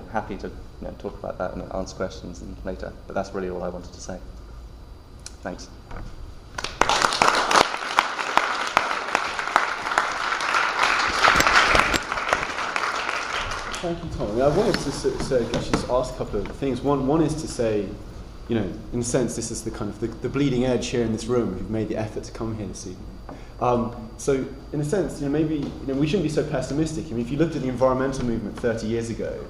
happy to talk about that and answer questions later, but that's really all I wanted to say. Thanks. Thank you, Tom. I wanted to just ask a couple of things. One is to say, in a sense, this is the kind of the bleeding edge here in this room who've made the effort to come here this evening. So, in a sense, maybe we shouldn't be so pessimistic. I mean, if you looked at the environmental movement 30 years ago,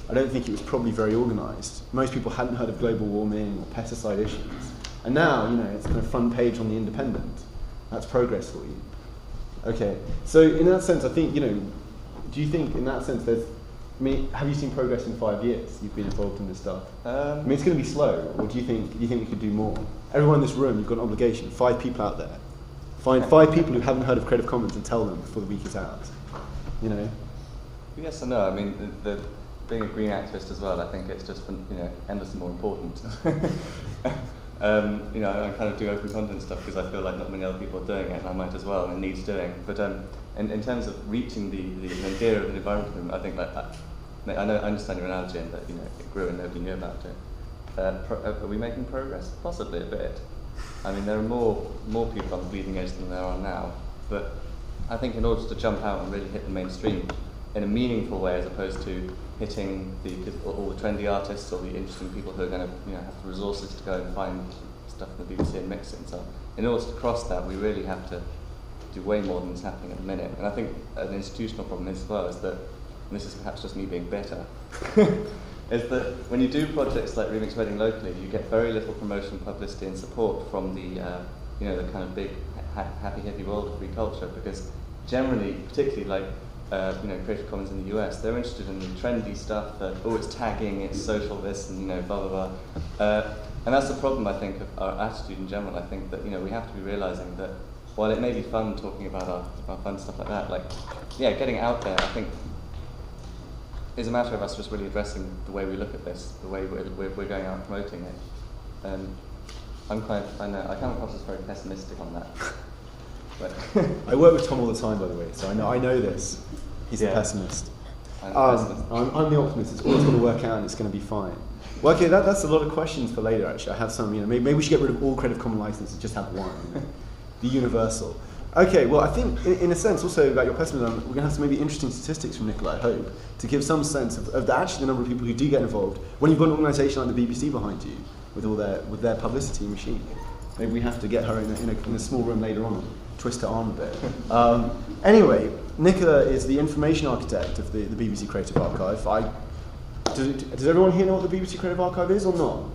I don't think it was probably very organised. Most people hadn't heard of global warming or pesticide issues. And now, it's kind of front page on The Independent. That's progress for you. Okay. So, in that sense, I think, do you think, in that sense, have you seen progress in 5 years? You've been involved in this stuff. It's going to be slow, or do you think we could do more? Everyone in this room, you've got an obligation. 5 people out there. Find 5 people who haven't heard of Creative Commons and tell them before the week is out. Yes and no. I mean, being a green activist as well, I think it's just endlessly more important. I kind of do open content stuff because I feel like not many other people are doing it, and I might as well, and it needs doing. But in terms of reaching the idea of the environment movement, I think I understand your analogy in that it grew and nobody knew about it. Are we making progress? Possibly a bit. I mean, there are more people on the bleeding edge than there are now, but I think in order to jump out and really hit the mainstream in a meaningful way, as opposed to hitting all the trendy artists or the interesting people who are going to have the resources to go and find stuff in the BBC and mix it and so on. In order to cross that, we really have to do way more than is happening at the minute. And I think an institutional problem as well is that, and this is perhaps just me being bitter, is that when you do projects like Remix Reading locally, you get very little promotion, publicity and support from the the kind of big happy hippie world of free culture, because generally, particularly like Creative Commons in the US, they're interested in the trendy stuff that, it's tagging, it's social this, and blah blah blah. And that's the problem, I think, of our attitude in general. I think that we have to be realizing that while it may be fun talking about our fun stuff like that, getting out there, I think, is a matter of us just really addressing the way we look at this, the way we're going out and promoting it. And I come across as very pessimistic on that. But I work with Tom all the time, by the way, so I know this. He's a pessimist. I'm the optimist. It's always going to work out and it's going to be fine. Well, okay, that's a lot of questions for later, actually. I have some, maybe we should get rid of all Creative Commons licenses, just have one. The universal. Okay, well, I think, in a sense, also about your pessimism, we're going to have some maybe interesting statistics from Nicola, I hope, to give some sense of the number of people who do get involved when you've got an organisation like the BBC behind you with their publicity machine. Maybe we have to get her in a small room later on, twist her arm a bit. Anyway, Nicola is the information architect of the BBC Creative Archive. Does everyone here know what the BBC Creative Archive is or not?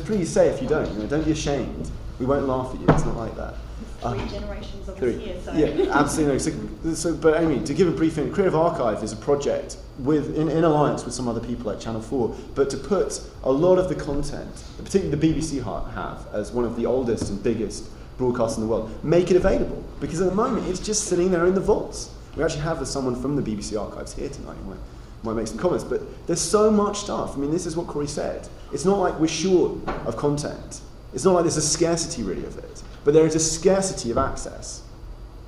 Please say if you don't. Don't be ashamed. We won't laugh at you. It's not like that. 3 generations of us here, so... Yeah, absolutely. So, but Amy, to give a brief thing, Creative Archive is a project in alliance with some other people like Channel 4, but to put a lot of the content, particularly the BBC have, as one of the oldest and biggest broadcasts in the world, make it available. Because at the moment, it's just sitting there in the vaults. We actually have someone from the BBC Archives here tonight who might make some comments, but there's so much stuff. I mean, this is what Corey said. It's not like we're short of content. It's not like there's a scarcity really of it. But there is a scarcity of access.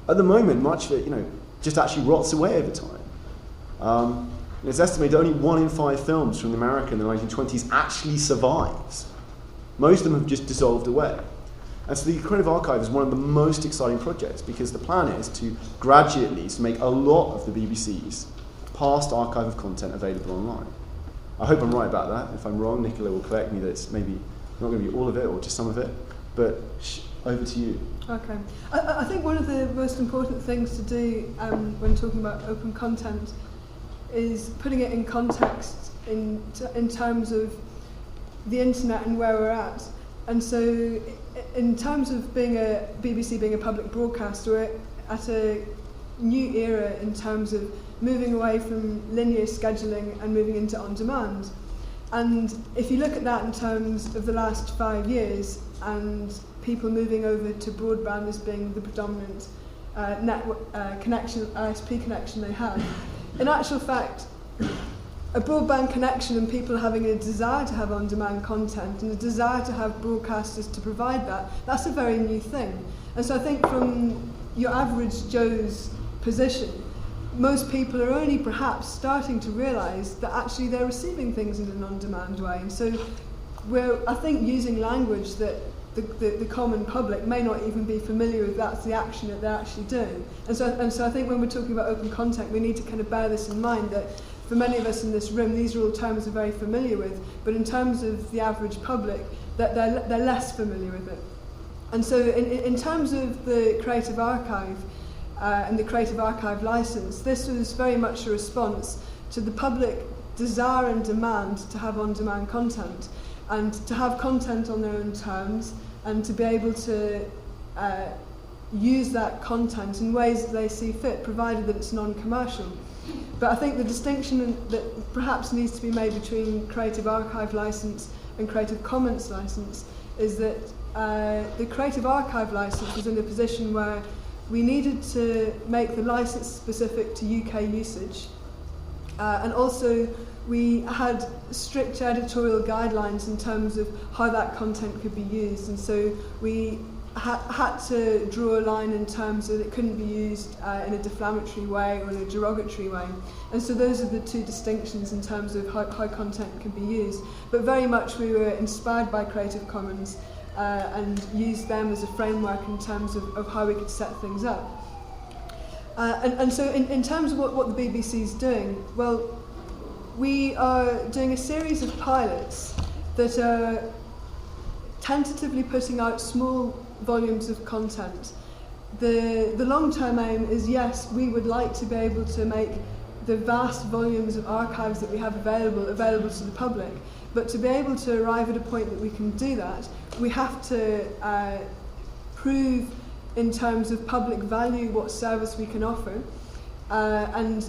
At the moment, much of it, just actually rots away over time. It's estimated only 1 in 5 films from America in the 1920s actually survives. Most of them have just dissolved away. And so the Creative Archive is one of the most exciting projects because the plan is to gradually at least make a lot of the BBC's past archive of content available online. I hope I'm right about that. If I'm wrong, Nicola will correct me that it's maybe not going to be all of it or just some of it. But over to you. Okay. I think one of the most important things to do when talking about open content is putting it in context in terms of the internet and where we're at. And so in terms of BBC being a public broadcaster, we're at a new era in terms of moving away from linear scheduling and moving into on-demand. And if you look at that in terms of the last 5 years and people moving over to broadband as being the predominant network connection, ISP connection they have, in actual fact, a broadband connection and people having a desire to have on-demand content and a desire to have broadcasters to provide that, that's a very new thing. And so I think from your average Joe's position, most people are only perhaps starting to realise that actually they're receiving things in an on-demand way. And so we're, I think, using language that the common public may not even be familiar with. That's the action that they're actually doing. And so I think when we're talking about open content, we need to kind of bear this in mind, that for many of us in this room, these are all terms we're very familiar with, but in terms of the average public, that they're less familiar with it. And so in terms of the Creative Archive and the Creative Archive license, this was very much a response to the public desire and demand to have on-demand content, and to have content on their own terms, and to be able to use that content in ways that they see fit, provided that it's non-commercial. But I think the distinction that perhaps needs to be made between Creative Archive license and Creative Commons license is that the Creative Archive license was in a position where we needed to make the license specific to UK usage, and also we had strict editorial guidelines in terms of how that content could be used, and so we had to draw a line in terms of it couldn't be used in a deflammatory way or in a derogatory way. And so those are the two distinctions in terms of how content can be used. But very much we were inspired by Creative Commons and used them as a framework in terms of how we could set things up. And so in terms of what the BBC is doing, well, we are doing a series of pilots that are tentatively putting out small volumes of content. The long-term aim is, yes, we would like to be able to make the vast volumes of archives that we have available to the public, but to be able to arrive at a point that we can do that, we have to prove in terms of public value what service we can offer, and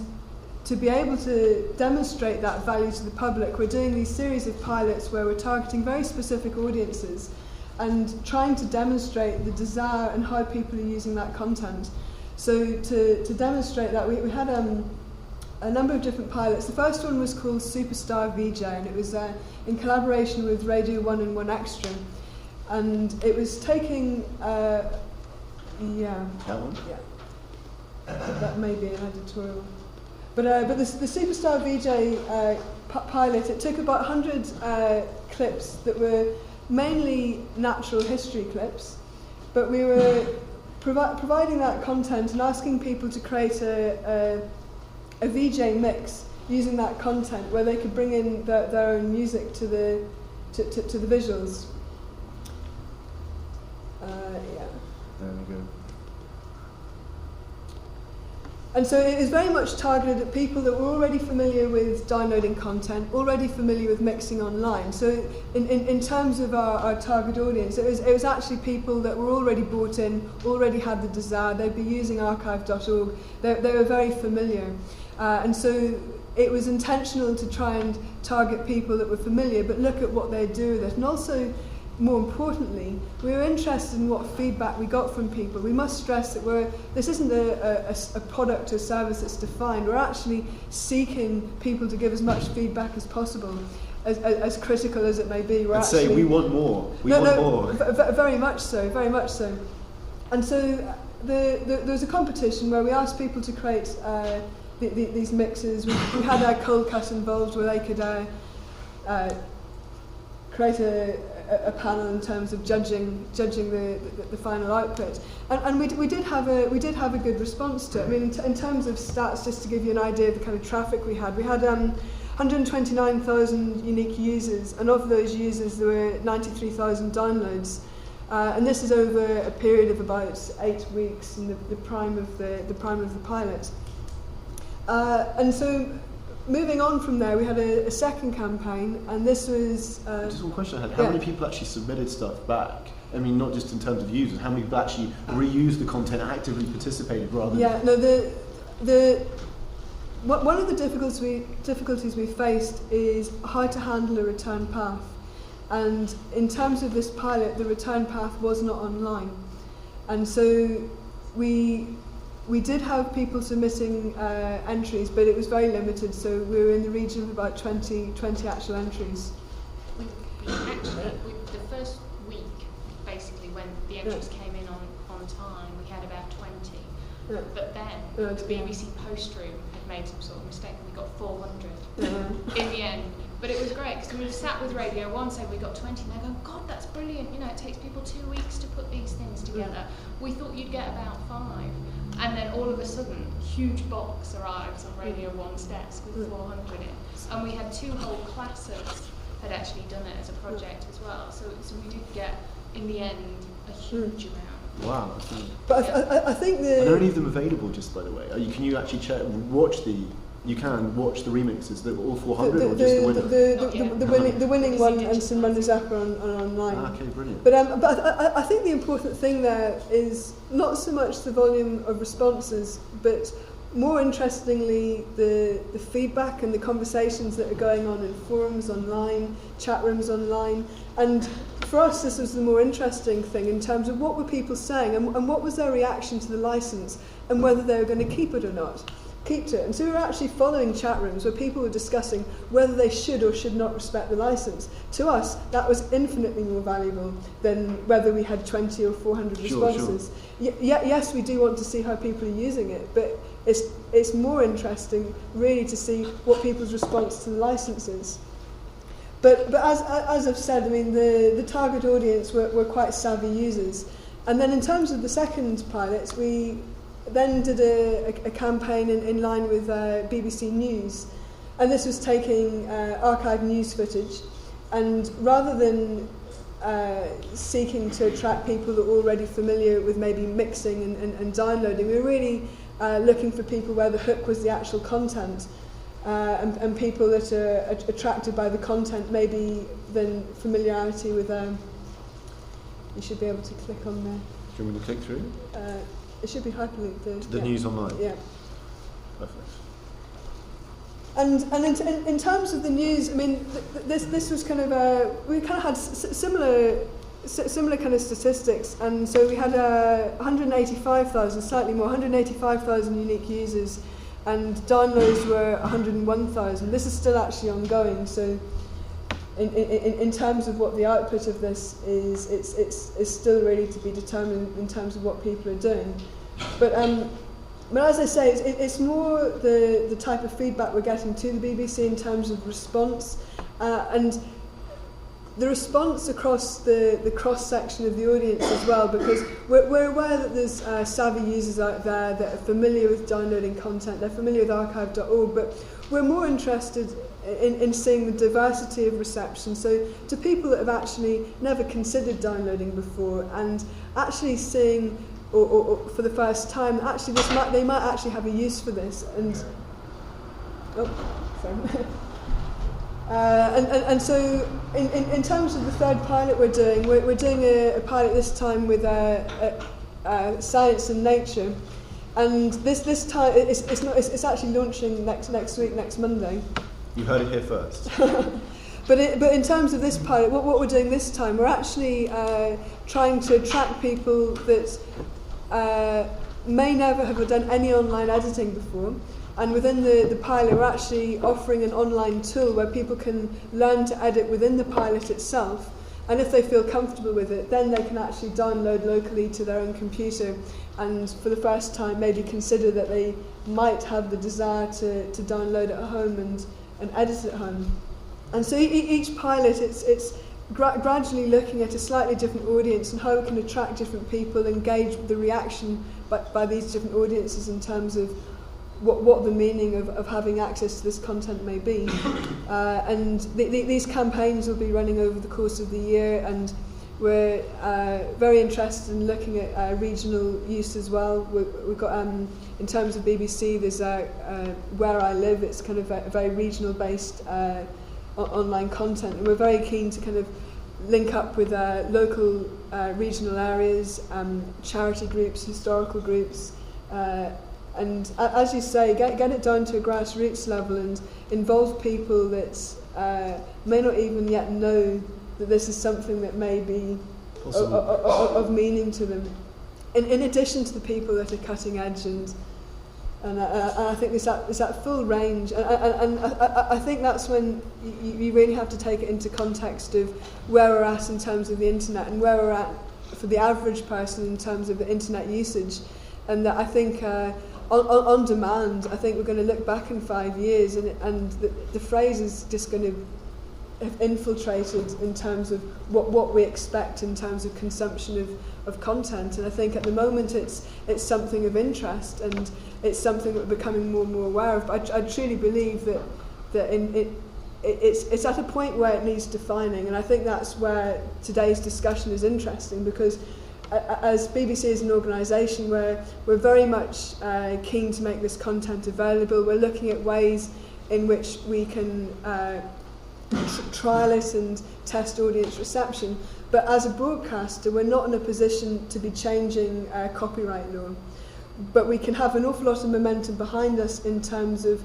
to be able to demonstrate that value to the public, we're doing these series of pilots where we're targeting very specific audiences and trying to demonstrate the desire and how people are using that content. So to demonstrate that, we had a number of different pilots. The first one was called Superstar VJ, and it was in collaboration with Radio 1 and 1 Extra. And it was taking... That one? Yeah. That may be an editorial. But the Superstar VJ pilot, it took about 100 clips that were mainly natural history clips, but we were providing that content and asking people to create a VJ mix using that content where they could bring in their own music to the visuals. Yeah. There we go. And so it is very much targeted at people that were already familiar with downloading content, already familiar with mixing online. So in terms of our target audience, it was actually people that were already bought in, already had the desire, they'd be using archive.org, they were very familiar. And so it was intentional to try and target people that were familiar, but look at what they do with it. And also, more importantly, we were interested in what feedback we got from people. We must stress that this isn't a product or service that's defined. We're actually seeking people to give as much feedback as possible, as critical as it may be. And say, we want more. We want more. Very much so, very much so. And so there was a competition where we asked people to create these mixes. We had our Cold Cut involved where they could create a panel in terms of judging the final output, and we did have a good response to it. I mean, in terms of stats, just to give you an idea of the kind of traffic we had 129,000 unique users, and of those users there were 93,000 downloads, and this is over a period of about 8 weeks in the prime of the pilot. And so, moving on from there, we had a second campaign, and this was... just one question I had. How many people actually submitted stuff back? I mean, not just in terms of users. How many people actually reused the content, actively participated rather than... Yeah, no, one of the difficulties we faced is how to handle a return path. And in terms of this pilot, the return path was not online. And so we we did have people submitting entries, but it was very limited, so we were in the region of about 20 actual entries. The first week, basically, when the entries came in on time, we had about 20. Yeah. But then the BBC post room had made some sort of mistake and we got 400 in the end. But it was great because we sat with Radio 1 saying we got 20 and they go, God, that's brilliant. You know, it takes people 2 weeks to put these things together. We thought you'd get about 5. And then all of a sudden, huge box arrives on Radio 1's desk with 400 in. And we had 2 whole classes had actually done it as a project as well. So we did get, in the end, a huge amount. Wow. But I think Are there any of them available, just by the way? Can you actually watch the remixes, all 400, or just the winner? The winning one and some runners up are online. Okay, brilliant. But I think the important thing there is not so much the volume of responses, but more interestingly the feedback and the conversations that are going on in forums online, chat rooms online. And for us this was the more interesting thing in terms of what were people saying and what was their reaction to the licence and whether they were going to keep it or not. And so we were actually following chat rooms where people were discussing whether they should or should not respect the licence. To us, that was infinitely more valuable than whether we had 20 or 400 responses. Sure. Yes, we do want to see how people are using it, but it's more interesting really to see what people's response to the licence is. But as I've said, I mean, the target audience were quite savvy users. And then in terms of the second pilots, we then did a campaign in line with BBC News, and this was taking archived news footage, and rather than seeking to attract people that were already familiar with maybe mixing and downloading, we were really looking for people where the hook was the actual content, and people that are attracted by the content maybe than familiarity with you should be able to click on there. Do you want me to click through? It should be hyperlinked. The news online? Yeah. Perfect. And in terms of the news, I mean, this was kind of we kind of had similar kind of statistics, and so we had 185,000, slightly more, 185,000 unique users, and downloads were 101,000. This is still actually ongoing, so in terms of what the output of this is, it's still really to be determined in terms of what people are doing. But as I say, it's more the type of feedback we're getting to the BBC in terms of response, and the response across the cross-section of the audience as well, because we're aware that there's savvy users out there that are familiar with downloading content, they're familiar with archive.org, but we're more interested in seeing the diversity of reception. So to people that have actually never considered downloading before and actually seeing, or for the first time, actually they might actually have a use for this. And and so in terms of the third pilot we're doing a pilot this time with science and nature, and this time it's actually launching next week, next Monday. You heard it here first. But in terms of this pilot, what we're doing this time, we're actually trying to attract people that may never have done any online editing before. And within the pilot, we're actually offering an online tool where people can learn to edit within the pilot itself. And if they feel comfortable with it, then they can actually download locally to their own computer and for the first time maybe consider that they might have the desire to download it at home and edit at home. And so each pilot, it's gradually looking at a slightly different audience and how we can attract different people, engage with the reaction by these different audiences in terms of what the meaning of having access to this content may be. And these campaigns will be running over the course of the year, and we're very interested in looking at regional use as well. We've got, in terms of BBC, there's Where I Live. It's kind of a very regional based online content, and we're very keen to kind of link up with local regional areas, charity groups, historical groups, and as you say, get it down to a grassroots level and involve people that may not even yet know that this is something that may be of meaning to them. in addition to the people that are cutting edge and I think there's that full range, and I think that's when you really have to take it into context of where we're at in terms of the internet and where we're at for the average person in terms of the internet usage, and that I think on demand, I think we're going to look back in 5 years and the phrase is just going to have infiltrated in terms of what we expect in terms of consumption of content, and I think at the moment it's something of interest and it's something that we're becoming more and more aware of. But I truly believe that it's at a point where it needs defining, and I think that's where today's discussion is interesting, because as BBC as an organisation, we're very much keen to make this content available. We're looking at ways in which we can trial it and test audience reception, but as a broadcaster we're not in a position to be changing copyright law, but we can have an awful lot of momentum behind us in terms of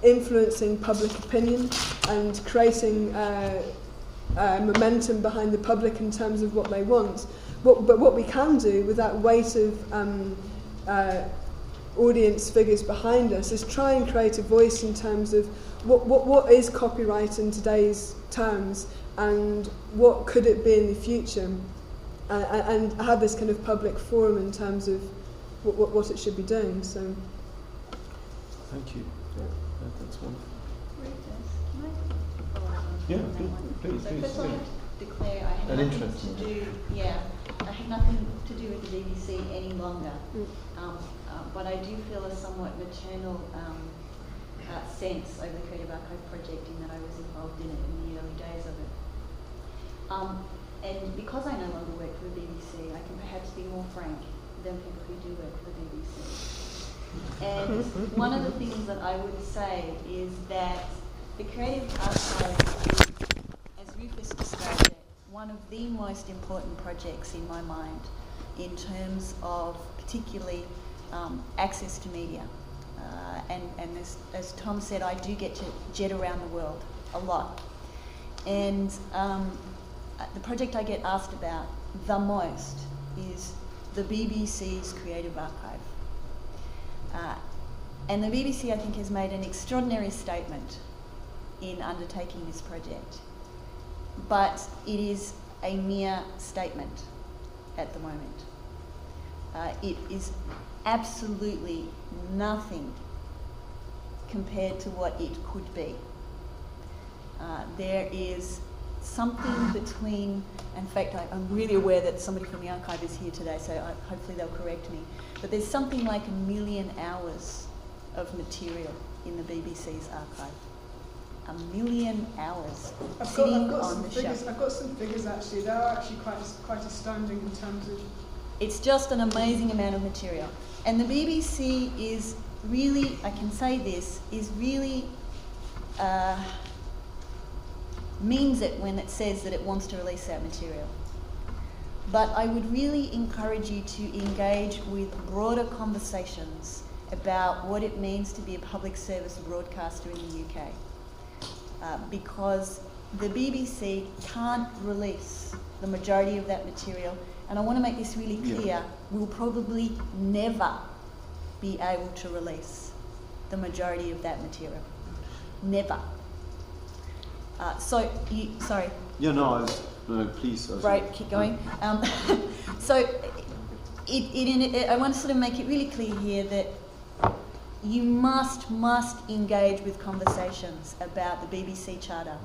influencing public opinion and creating momentum behind the public in terms of what they want. But what we can do with that weight of audience figures behind us is try and create a voice in terms of what is copyright in today's terms and what could it be in the future, and have this kind of public forum in terms of what it should be doing. So, thank you. Yeah, that's wonderful. Yeah, please. So first I have to declare I have An nothing interest to do. Yeah, I have nothing to do with the BBC any longer. But I do feel a somewhat maternal sense over the Creative Archive project, in that I was involved in it in the early days of it. And because I no longer work for the BBC, I can perhaps be more frank than people who do work for the BBC. And one of the things that I would say is that the Creative Archive is, as Rufus described it, one of the most important projects in my mind in terms of particularly access to media. And as Tom said, I do get to jet around the world a lot. And the project I get asked about the most is the BBC's Creative Archive. And the BBC, I think, has made an extraordinary statement in undertaking this project. But it is a mere statement at the moment. It is absolutely nothing compared to what it could be. There is something between, in fact I'm really aware that somebody from the archive is here today, so hopefully they'll correct me, but there's something like 1 million hours of material in the BBC's archive. 1 million hours sitting on the shelf. I've got some figures actually. They're actually quite astounding in terms of... It's just an amazing amount of material. And the BBC is really, I can say this, is really means it when it says that it wants to release that material. But I would really encourage you to engage with broader conversations about what it means to be a public service broadcaster in the UK. Because the BBC can't release the majority of that material, and I want to make this really clear, we'll probably never be able to release the majority of that material. Never. Sorry. Yeah, no, please. Right, keep going. So, I want to sort of make it really clear here that you must engage with conversations about the BBC Charter.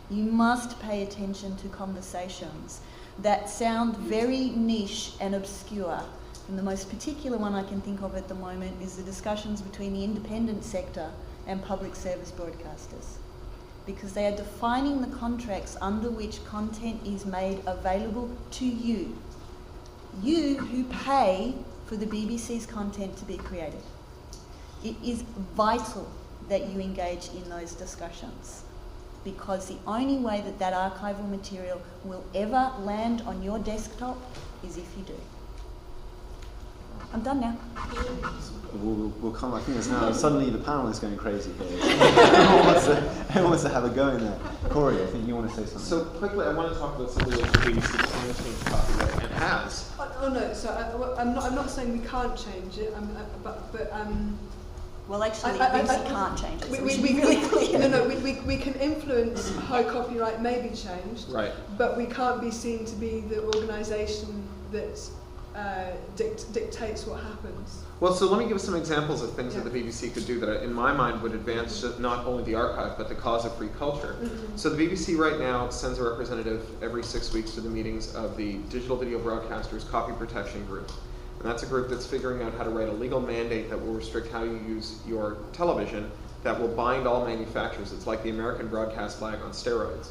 You must pay attention to conversations that sound very niche and obscure. And the most particular one I can think of at the moment is the discussions between the independent sector and public service broadcasters, because they are defining the contracts under which content is made available to you. You who pay for the BBC's content to be created. It is vital that you engage in those discussions, because the only way that that archival material will ever land on your desktop is if you do. I'm done now. will come. I think there's now suddenly the panel is going crazy here. Everyone wants to have a go in there. Corey, I think you want to say something. So quickly, I want to talk about some of the ways the BBC can change copyright and has. Oh no, so I'm not saying we can't change it, but well, actually, the BBC can't change it. So we should be we really clear. we can influence how copyright may be changed, Right. but we can't be seen to be the organisation that dictates what happens. Well, so let me give some examples of things that the BBC could do that, in my mind, would advance not only the archive, but the cause of free culture. Mm-hmm. So the BBC right now sends a representative every 6 weeks to the meetings of the Digital Video Broadcasters Copy Protection Group. And that's a group that's figuring out how to write a legal mandate that will restrict how you use your television, that will bind all manufacturers. It's like the American broadcast flag on steroids.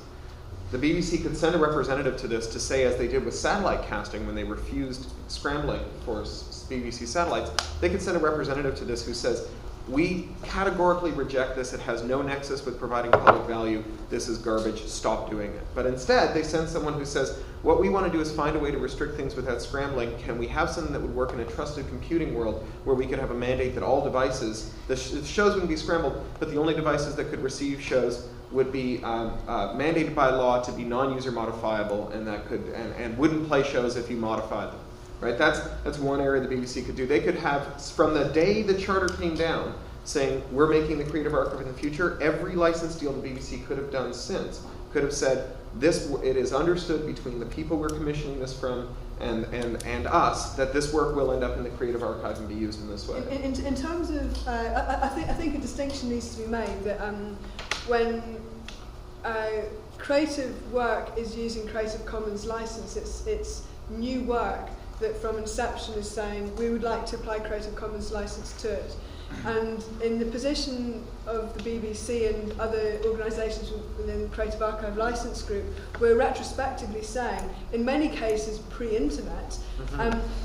The BBC could send a representative to this to say, as they did with satellite casting when they refused scrambling for BBC satellites, they could send a representative to this who says, we categorically reject this, it has no nexus with providing public value, this is garbage, stop doing it. But instead, they send someone who says, what we want to do is find a way to restrict things without scrambling. Can we have something that would work in a trusted computing world where we could have a mandate that all devices, the shows wouldn't be scrambled, but the only devices that could receive shows would be mandated by law to be non-user modifiable, and that could and wouldn't play shows if you modified them. Right? That's one area the BBC could do. They could have, from the day the charter came down, saying we're making the Creative Archive in the future, every license deal the BBC could have done since could have said it is understood between the people we're commissioning this from and us that this work will end up in the Creative Archive and be used in this way. In terms of, I think a distinction needs to be made that when creative work is using Creative Commons license, it's new work that from inception is saying we would like to apply Creative Commons license to it. And in the position of the BBC and other organisations within the Creative Archive Licence Group, we're retrospectively saying, in many cases pre-internet,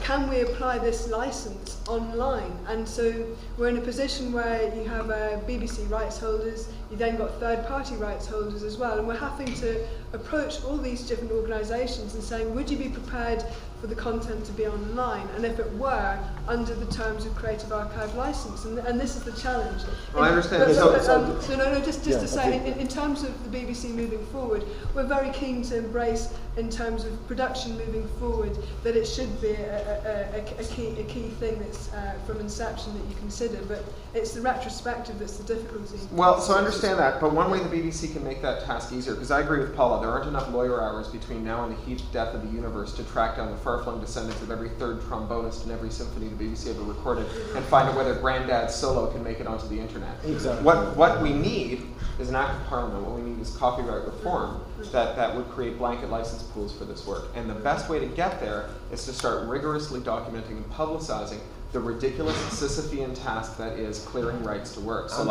can we apply this licence online? And so we're in a position where you have BBC rights holders, you then got third-party rights holders as well, and we're having to approach all these different organisations and saying, would you be prepared for the content to be online, and if it were, under the terms of Creative Archive licence, and this is the challenge. Well, I understand. Just to say, in terms of the BBC moving forward, we're very keen to embrace, in terms of production moving forward, that it should be a key thing that's from inception that you consider, but it's the retrospective that's the difficulty. Well, so I understand that, but one way the BBC can make that task easier, because I agree with Paula, there aren't enough lawyer hours between now and the huge death of the universe to track down the far-flung descendants of every third trombonist in every symphony the BBC ever recorded and find out whether Grandad's solo can make it onto the internet. Exactly. What we need is an act of parliament. What we need is copyright reform that would create blanket license pools for this work. And the best way to get there is to start rigorously documenting and publicizing the ridiculous Sisyphean task that is clearing rights to work. So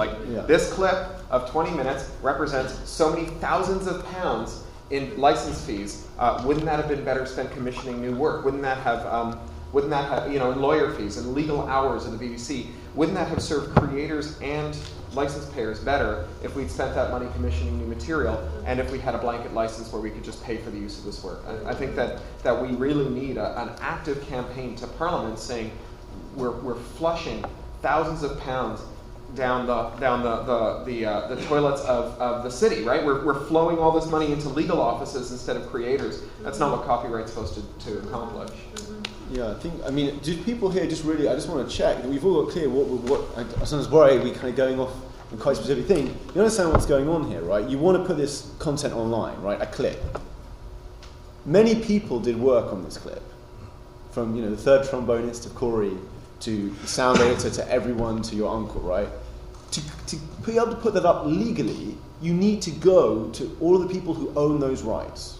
this clip of 20 minutes represents so many thousands of pounds in license fees. Wouldn't that have been better spent commissioning new work? Wouldn't that have, in lawyer fees and legal hours of the BBC, wouldn't that have served creators and license payers better if we'd spent that money commissioning new material and if we had a blanket license where we could just pay for the use of this work? I think that we really need an active campaign to Parliament saying we're flushing thousands of pounds down the toilets of the city, right? We're flowing all this money into legal offices instead of creators. That's not what copyright's supposed to accomplish. Yeah, do people here just really, I just want to check, we've all got clear what I sometimes worry we're kind of going off on quite a specific thing. You understand what's going on here, right? You want to put this content online, right? A clip. Many people did work on this clip. From, the third trombonist of Corey to the sound editor to everyone to your uncle, right? To be able to put that up legally, you need to go to all of the people who own those rights.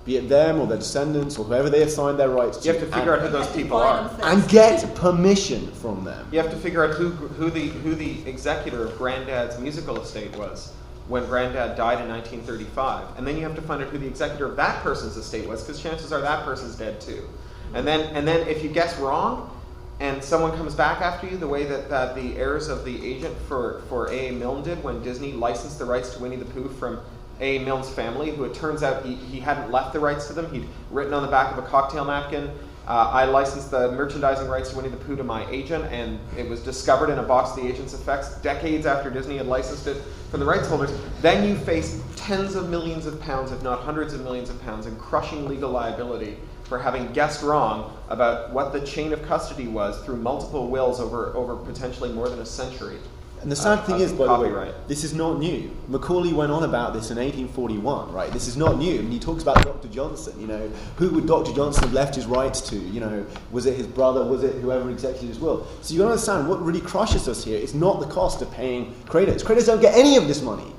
Be it them or their descendants or whoever they assigned their rights to. You have to figure out who those people are. And get permission from them. You have to figure out who the executor of Grandad's musical estate was when Grandad died in 1935. And then you have to find out who the executor of that person's estate was, because chances are that person's dead too. And then if you guess wrong, and someone comes back after you, the way that the heirs of the agent for A.A. Milne did when Disney licensed the rights to Winnie the Pooh from A.A. Milne's family, who it turns out he hadn't left the rights to them. He'd written on the back of a cocktail napkin, I licensed the merchandising rights to Winnie the Pooh to my agent, and it was discovered in a box of the agent's effects decades after Disney had licensed it from the rights holders. Then you face tens of millions of pounds, if not hundreds of millions of pounds, in crushing legal liability for having guessed wrong about what the chain of custody was through multiple wills over potentially more than a century. And the sad thing is, by the way, copyright. this is not new. Macaulay went on about this in 1841, right? This is not new. I mean, he talks about Dr. Johnson, you know. Who would Dr. Johnson have left his rights to? You know, was it his brother? Was it whoever executed his will? So you understand, what really crushes us here is not the cost of paying creators. Creators don't get any of this money.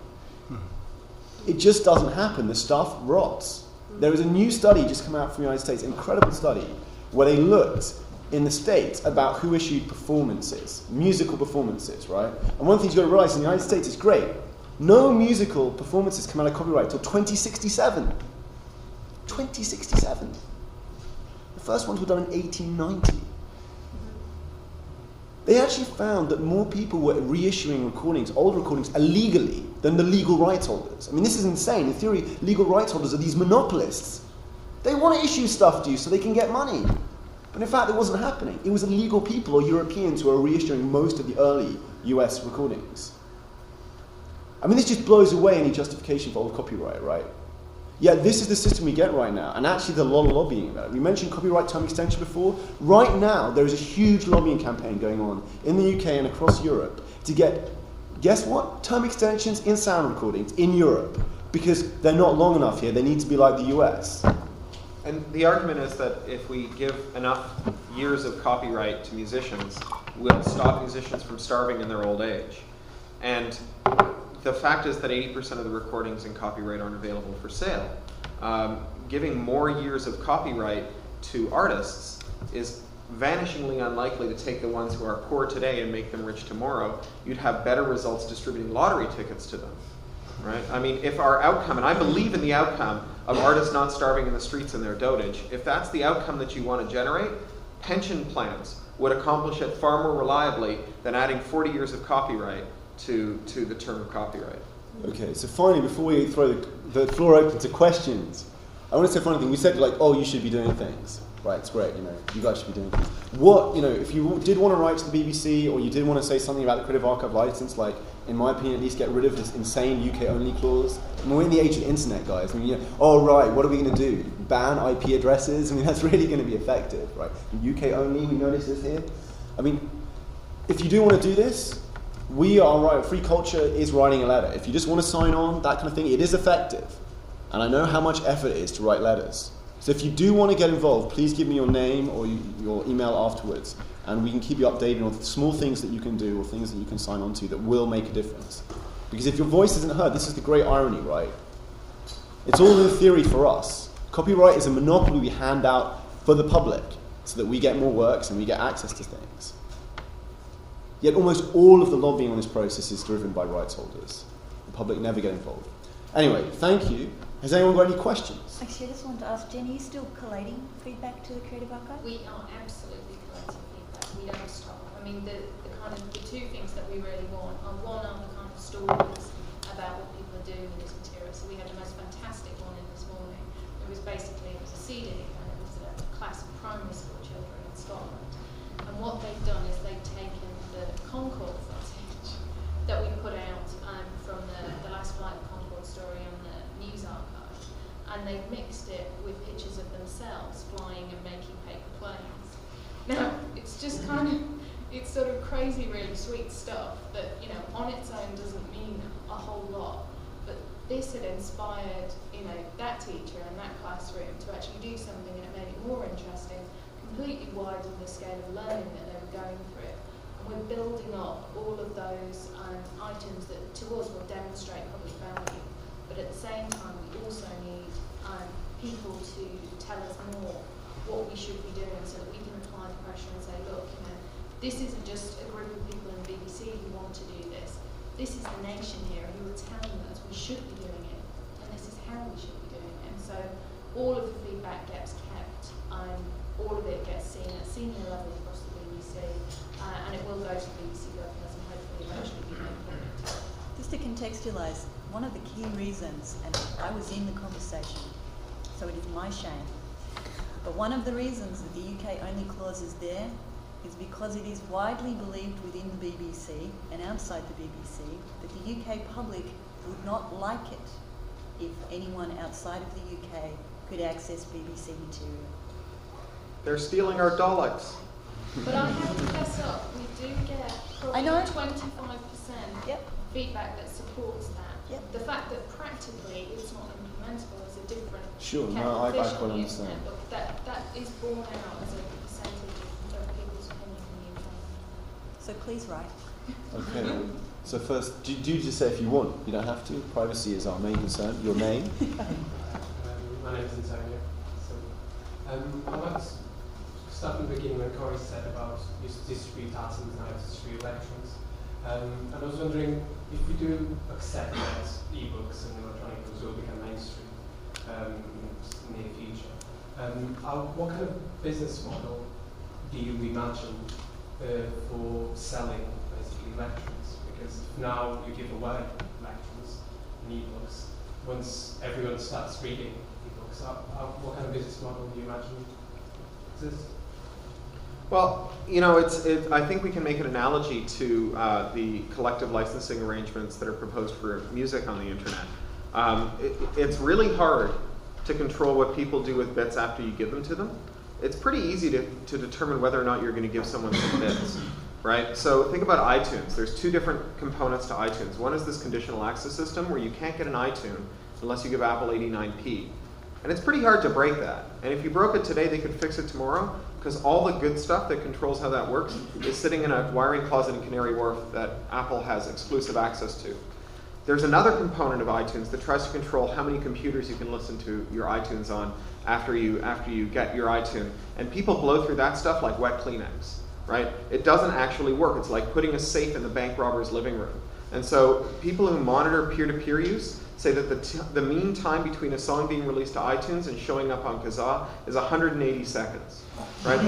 It just doesn't happen. The stuff rots. There is a new study just come out from the United States, incredible study, where they looked in the States about who issued performances, musical performances, right? And one thing you've got to realize in the United States is great. No musical performances come out of copyright until 2067. 2067. The first ones were done in 1890. They actually found that more people were reissuing recordings, old recordings, illegally than the legal rights holders. I mean, this is insane. In theory, legal rights holders are these monopolists. They want to issue stuff to you so they can get money. But in fact, it wasn't happening. It was illegal people or Europeans who were reissuing most of the early US recordings. I mean, this just blows away any justification for old copyright, right? Yet this is the system we get right now, and actually there's a lot of lobbying about it. We mentioned copyright term extension before. Right now, there is a huge lobbying campaign going on in the UK and across Europe to get, guess what? Term extensions in sound recordings in Europe, because they're not long enough here. They need to be like the US. And the argument is that if we give enough years of copyright to musicians, we'll stop musicians from starving in their old age. And the fact is that 80% of the recordings in copyright aren't available for sale. Giving more years of copyright to artists is vanishingly unlikely to take the ones who are poor today and make them rich tomorrow. You'd have better results distributing lottery tickets to them. Right? I mean, if our outcome, and I believe in the outcome of artists not starving in the streets in their dotage, if that's the outcome that you want to generate, pension plans would accomplish it far more reliably than adding 40 years of copyright to the term of copyright. Okay, so finally, before we throw the floor open to questions, I want to say a funny thing. We said, like, oh, you should be doing things. Right, it's great, you know, you guys should be doing things. What, you know, if you did want to write to the BBC, or you did want to say something about the Creative Archive license, like, in my opinion, at least get rid of this insane UK-only clause. I mean, we're in the age of the internet, guys. I mean, you know, oh, right, what are we going to do? Ban IP addresses? I mean, that's really going to be effective, right? UK-only, we notice this here. I mean, if you do want to do this, we are right. Free Culture is writing a letter. If you just want to sign on, that kind of thing, it is effective. And I know how much effort it is to write letters. So if you do want to get involved, please give me your name or your email afterwards, and we can keep you updated on small things that you can do or things that you can sign on to that will make a difference. Because if your voice isn't heard, this is the great irony, right? It's all in theory for us. Copyright is a monopoly we hand out for the public so that we get more works and we get access to things. Yet almost all of the lobbying on this process is driven by rights holders. The public never get involved. Anyway, thank you. Has anyone got any questions? Actually, I just wanted to ask Jenny, are you still collating feedback to the Creative Archive? We are absolutely collecting feedback. We don't stop. I mean, the two things that we really want are, one, are the kind of stories about what people are doing with this material. So we had the most fantastic one in this morning. It was a CD, and it was a class of primary school children in Scotland. And what they've done is they've taken the Concorde footage that we put out from the last flight of Concorde story on the News Archive, and they've mixed it with pictures of themselves flying and making paper planes. Now, it's just kind of, it's sort of crazy, really sweet stuff that, you know, on its own doesn't mean a whole lot, but this had inspired, you know, that teacher and that classroom to actually do something, and it made it more interesting, completely widened the scale of learning that they were going through. And we're building up all of those items that to us will demonstrate public value, but at the same time we also need people to tell us more what we should be doing so that we can apply the pressure and say, look, you know, this isn't just a group of people in the BBC who want to do this. This is the nation here who are telling us we should be doing it, and this is how we should be doing it. And so all of the feedback gets kept, all of it gets seen at senior level across the BBC, and it will go to the BBC governors and hopefully eventually be made public. Just to contextualise, one of the key reasons, and I was in the conversation, so it is my shame, But one of the reasons that the UK-only clause is there is because it is widely believed within the BBC and outside the BBC that the UK public would not like it if anyone outside of the UK could access BBC material. They're stealing our Daleks. But I have to fess up, we do get probably 25% feedback that supports that. Yep. The fact that practically it's not implementable is a different Sure, kettle no, I of fish quite on the understand. internet, but that is borne out as a percentage of people's opinion in the UK. So please write. Okay. So first, do just say if you want. You don't have to. Privacy is our main concern. Your name? My name is Antonio. So, I want to start from the beginning when Corey said about you distribute atoms and how to distribute electrons. And I was wondering if we do accept that e-books and electronic books will become mainstream in the near future. What kind of business model do you imagine for selling basically electrons? Because now you give away electrons and e-books. Once everyone starts reading e-books, what kind of business model do you imagine exists? Well, I think we can make an analogy to the collective licensing arrangements that are proposed for music on the internet. It's really hard to control what people do with bits after you give them to them. It's pretty easy to determine whether or not you're going to give someone some bits, right? So think about iTunes. There's two different components to iTunes. One is this conditional access system where you can't get an iTunes unless you give Apple 89p. And it's pretty hard to break that. And if you broke it today, they could fix it tomorrow, because all the good stuff that controls how that works is sitting in a wiring closet in Canary Wharf that Apple has exclusive access to. There's another component of iTunes that tries to control how many computers you can listen to your iTunes on after you get your iTunes. And people blow through that stuff like wet Kleenex, right? It doesn't actually work. It's like putting a safe in the bank robber's living room. And so people who monitor peer-to-peer use say that the mean time between a song being released to iTunes and showing up on Kazaa is 180 seconds, right?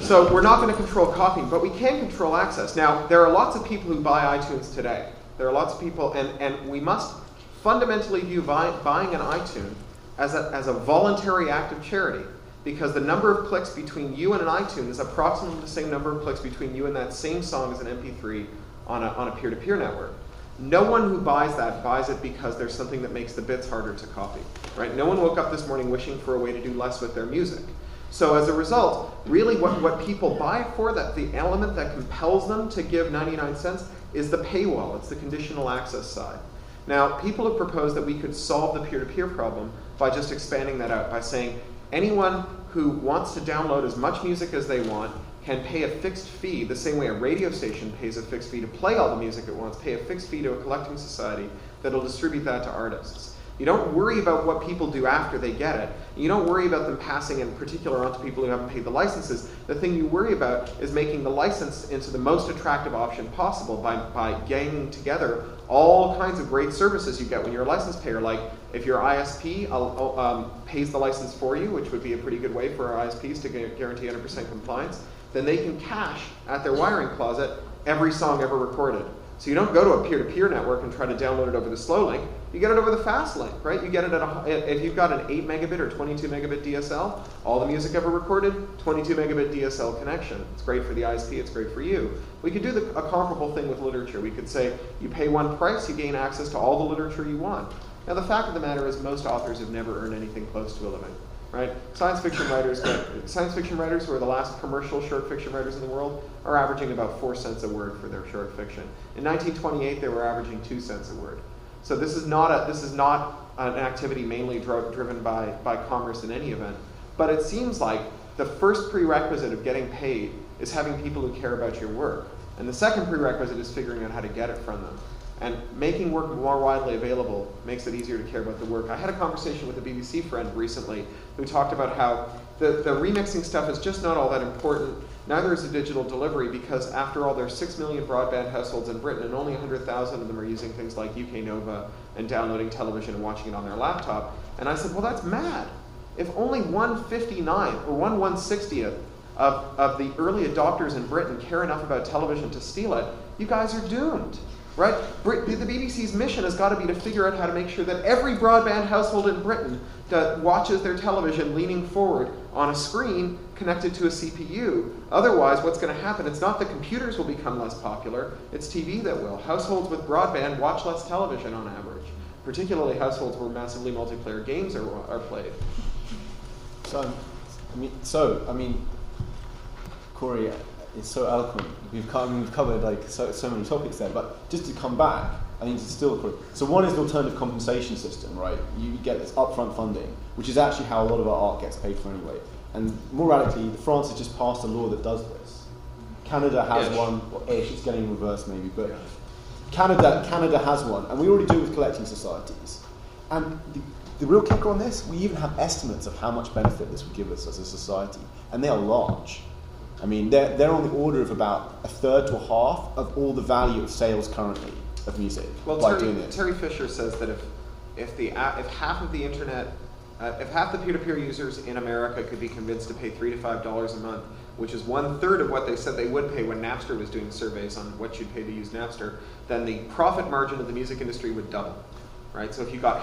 So we're not going to control copying, but we can control access. Now, there are lots of people who buy iTunes today. There are lots of people, and we must fundamentally view buying an iTunes as a voluntary act of charity, because the number of clicks between you and an iTunes is approximately the same number of clicks between you and that same song as an MP3 on a peer-to-peer network. No one who buys that buys it because there's something that makes the bits harder to copy, right? No one woke up this morning wishing for a way to do less with their music. So as a result, really what people buy it for, that the element that compels them to give 99 cents is the paywall. It's the conditional access side. Now, people have proposed that we could solve the peer-to-peer problem by just expanding that out, by saying anyone who wants to download as much music as they want can pay a fixed fee, the same way a radio station pays a fixed fee to play all the music it wants, pay a fixed fee to a collecting society that'll distribute that to artists. You don't worry about what people do after they get it. You don't worry about them passing in particular onto people who haven't paid the licenses. The thing you worry about is making the license into the most attractive option possible by ganging together all kinds of great services you get when you're a license payer. Like if your ISP pays the license for you, which would be a pretty good way for our ISPs to guarantee 100% compliance, then they can cache at their wiring closet every song ever recorded. So you don't go to a peer-to-peer network and try to download it over the slow link. You get it over the fast link, right? You get it if you've got an 8 megabit or 22 megabit DSL, all the music ever recorded, 22 megabit DSL connection. It's great for the ISP, it's great for you. We could do a comparable thing with literature. We could say you pay one price, you gain access to all the literature you want. Now the fact of the matter is most authors have never earned anything close to a living. Right? Science fiction writers who are the last commercial short fiction writers in the world are averaging about 4 cents a word for their short fiction. In 1928, they were averaging 2 cents a word. So this is not an activity mainly driven by commerce in any event. But it seems like the first prerequisite of getting paid is having people who care about your work. And the second prerequisite is figuring out how to get it from them. And making work more widely available makes it easier to care about the work. I had a conversation with a BBC friend recently who talked about how the remixing stuff is just not all that important. Neither is the digital delivery, because after all, there's 6 million broadband households in Britain, and only 100,000 of them are using things like UK Nova and downloading television and watching it on their laptop. And I said, well, that's mad. If only 1/59 or 1/160th of the early adopters in Britain care enough about television to steal it, you guys are doomed. right? The BBC's mission has got to be to figure out how to make sure that every broadband household in Britain that watches their television leaning forward on a screen connected to a CPU. Otherwise, what's going to happen, it's not that computers will become less popular, it's TV that will. Households with broadband watch less television on average, particularly households where massively multiplayer games are played. So, Corey is so eloquent. We've covered like so many topics there, but just to come back, I think it's still. So one is the alternative compensation system, right? You get this upfront funding, which is actually how a lot of our art gets paid for anyway. And more radically, France has just passed a law that does this. Canada has one, or ish, it's getting reversed maybe, but Canada has one, and we already do it with collecting societies. And the real kicker on this, we even have estimates of how much benefit this would give us as a society, and they are large. I mean, they're on the order of about a third to a half of all the value of sales currently of music. Well, by doing this. Terry Fisher says that if half of the internet, if half the peer-to-peer users in America could be convinced to pay $3 to $5 a month, which is 1/3 of what they said they would pay when Napster was doing surveys on what you'd pay to use Napster, then the profit margin of the music industry would double, right? So if you got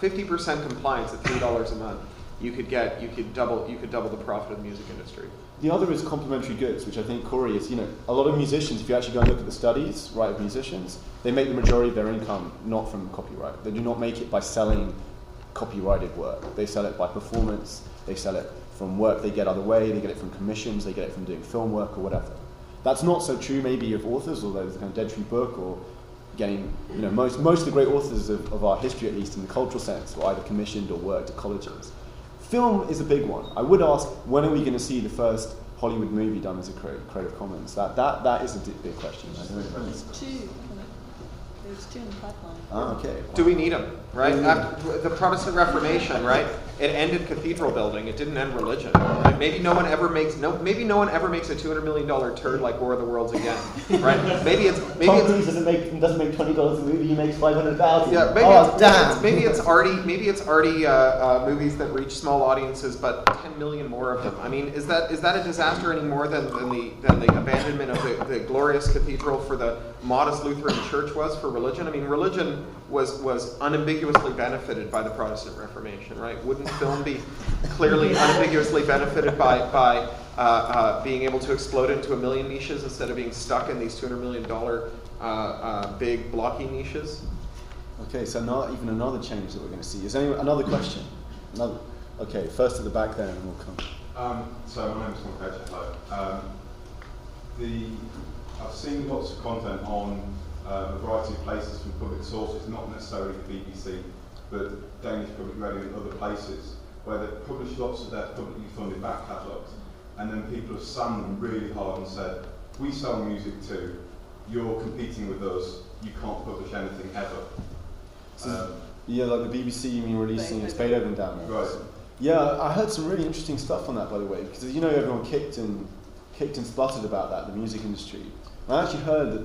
50% compliance at $3 a month, you could double the profit of the music industry. The other is complementary goods, which I think, Corey, is, a lot of musicians, if you actually go and look at the studies, right, of musicians, they make the majority of their income not from copyright. They do not make it by selling copyrighted work. They sell it by performance, they sell it from work they get other way, they get it from commissions, they get it from doing film work or whatever. That's not so true maybe of authors, although there's a kind of Dead Tree Book or getting, most of the great authors of our history, at least in the cultural sense, were either commissioned or worked at colleges. Film is a big one. I would ask, when are we going to see the first Hollywood movie done as a Creative Commons? That is a big question. There's two. There's two in the pipeline. Ah, okay. Do we need them, right? After the Protestant Reformation, right? It ended cathedral building. It didn't end religion. Right? Maybe no one ever makes a $200 million turd like War of the Worlds again, right? Maybe it's Tom Cruise doesn't make $20 a movie. He makes $500,000. Yeah, maybe it's already movies that reach small audiences, but 10 million more of them. I mean, is that a disaster any more than the abandonment of the glorious cathedral for the modest Lutheran church was for religion? I mean, religion was unambiguously benefited by the Protestant Reformation, right? Wouldn't film be clearly unambiguously benefited by being able to explode into a million niches instead of being stuck in these $200 million big blocky niches? Okay, so not even another change that we're going to see. Is there another question? Okay, first at the back there, and then we'll come. So my name is Mark Hello. I've seen lots of content on a variety of places from public sources, not necessarily the BBC, but Danish Public Radio and other places, where they've published lots of their publicly funded back catalogues, and then people have slammed them really hard and said, we sell music too, you're competing with us, you can't publish anything ever. Yeah, like the BBC, you mean releasing its Beethoven downloads? Right. Yeah, I heard some really interesting stuff on that, by the way, because everyone kicked and spluttered about that, the music industry. I actually heard that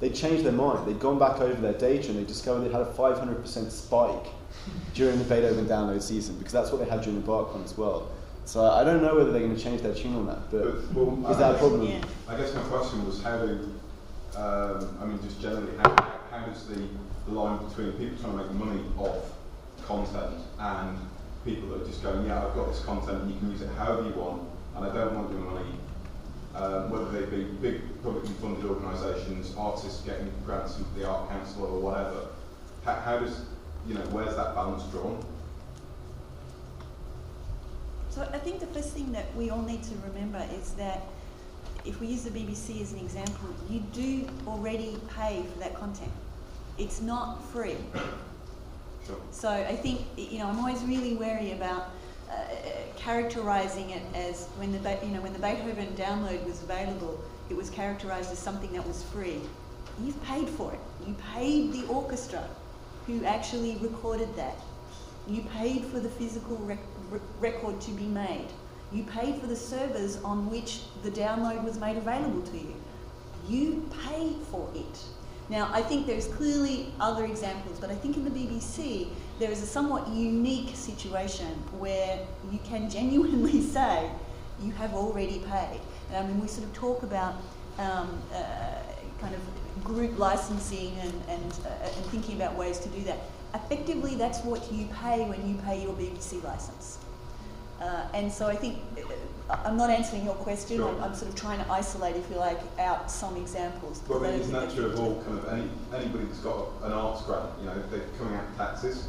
they changed their mind. They'd gone back over their data and they discovered they had a 500% spike during the Beethoven download season, because that's what they had during the BarkCon as well. So I don't know whether they're going to change their tune on that, but is that a problem? Yeah. I guess my question was how just generally, how does the line between people trying to make money off content and people that are just going, yeah, I've got this content and you can use it however you want, and I don't want your money, whether they be big publicly funded organisations, artists getting grants from the Art Council or whatever, how does, where's that balance drawn? So I think the first thing that we all need to remember is that if we use the BBC as an example, you do already pay for that content. It's not free. Sure. So I think, I'm always really wary about characterising it as when the Beethoven download was available, it was characterised as something that was free. You've paid for it. You paid the orchestra who actually recorded that. You paid for the physical record to be made. You paid for the servers on which the download was made available to you. You paid for it. Now, I think there's clearly other examples, but I think in the BBC there is a somewhat unique situation where you can genuinely say you have already paid. And we sort of talk about kind kind of group licensing and thinking about ways to do that. Effectively, that's what you pay when you pay your BBC license. And so I think, I'm not answering your question, Sure. I'm sort of trying to isolate, if you like, out some examples. Well, I mean, isn't that true of all kind of anybody that's got an arts grant? You know, they're coming out taxes.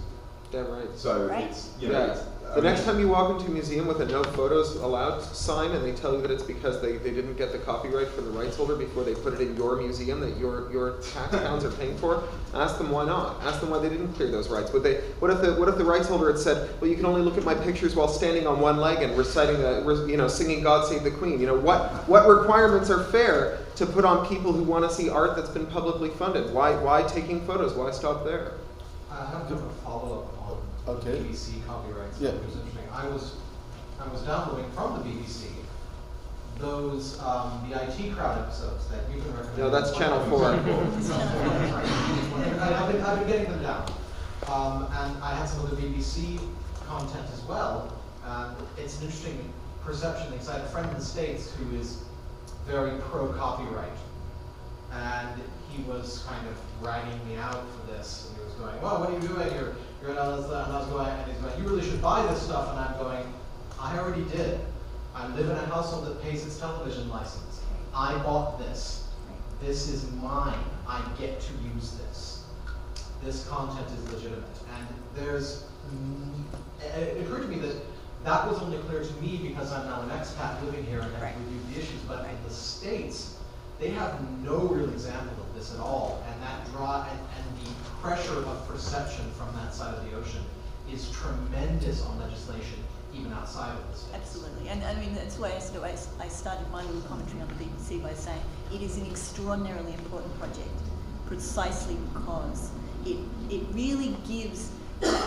Damn right. So Right. it's, you know, Yeah. The next time you walk into a museum with a no photos allowed sign and they tell you that it's because they didn't get the copyright from the rights holder before they put it in your museum that your tax pounds are paying for, ask them why not. Ask them why they didn't clear those rights. What if the rights holder had said, well, you can only look at my pictures while standing on one leg and reciting singing God Save the Queen. You know, what requirements are fair to put on people who want to see art that's been publicly funded? Why taking photos? Why stop there? I have a different follow-up on BBC copyrights. Yeah. It was interesting. I was downloading from the BBC those the IT Crowd episodes that you've been recommending. No, that's Channel 4. I've been getting them down, and I had some of the BBC content as well. It's an interesting perception because I had a friend in the States who is very pro-copyright, and he was kind of ragging me out for this, and he was going, "Well, what are you doing? You're and I was going, and he's going, you really should buy this stuff," and I'm going, I already did. I live in a household that pays its television license. I bought this. This is mine. I get to use this. This content is legitimate. And it occurred to me that was only clear to me because I'm now an expat living here and have reviewed the issues, but in the States, they have no real example of this at all, and that and the pressure of perception from that side of the ocean is tremendous on legislation, even outside of the States. Absolutely, and I mean that's why I started my little commentary on the BBC by saying it is an extraordinarily important project, precisely because it really gives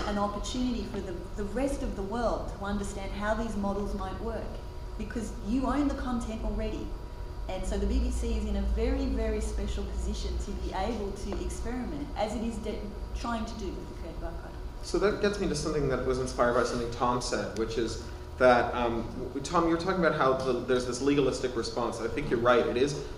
an opportunity for the rest of the world to understand how these models might work, because you own the content already. And so the BBC is in a very, very special position to be able to experiment, as it is trying to do with the Creative Archive. So that gets me to something that was inspired by something Tom said, which is that, Tom, you were talking about how there's this legalistic response. I think you're right.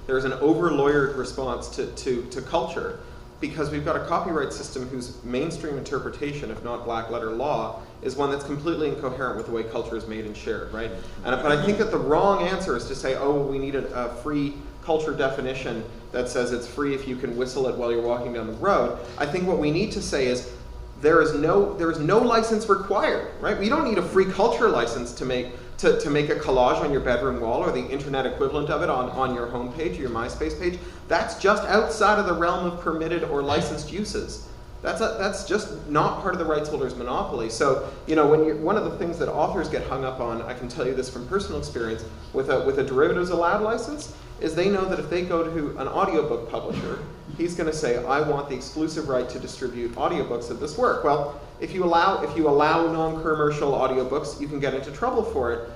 There's an over-lawyered response to culture, because we've got a copyright system whose mainstream interpretation, if not black letter law, is one that's completely incoherent with the way culture is made and shared, right? But I think that the wrong answer is to say, oh, we need a free culture definition that says it's free if you can whistle it while you're walking down the road. I think what we need to say is there is no license required, right? We don't need a free culture license to make a collage on your bedroom wall or the internet equivalent of it on your homepage or your MySpace page. That's just outside of the realm of permitted or licensed uses. That's just not part of the rights holder's monopoly. So, one of the things that authors get hung up on, I can tell you this from personal experience, with a derivatives allowed license, is they know that if they go to an audiobook publisher, he's going to say, I want the exclusive right to distribute audiobooks of this work. Well, if you allow non-commercial audiobooks, you can get into trouble for it.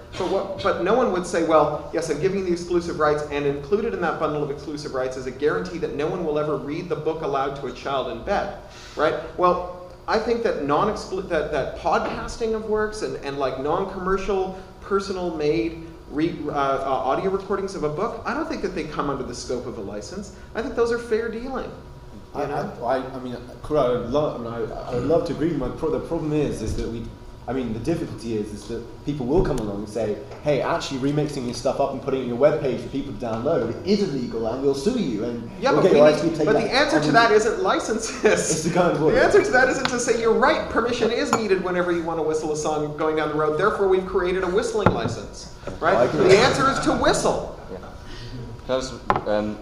But no one would say, well, yes, I'm giving the exclusive rights, and included in that bundle of exclusive rights is a guarantee that no one will ever read the book aloud to a child in bed, right? Well, I think that that podcasting of works and like non-commercial, personal-made audio recordings of a book, I don't think that they come under the scope of a license. I think those are fair dealing. I mean, I would love to agree. The problem is that the difficulty is that people will come along and say, hey, actually remixing your stuff up and putting it on your webpage for people to download is illegal and we'll sue you. And but the answer to that isn't licenses. It's the answer to that isn't to say, you're right, permission is needed whenever you want to whistle a song going down the road, therefore we've created a whistling license, right? The answer is to whistle. Yeah.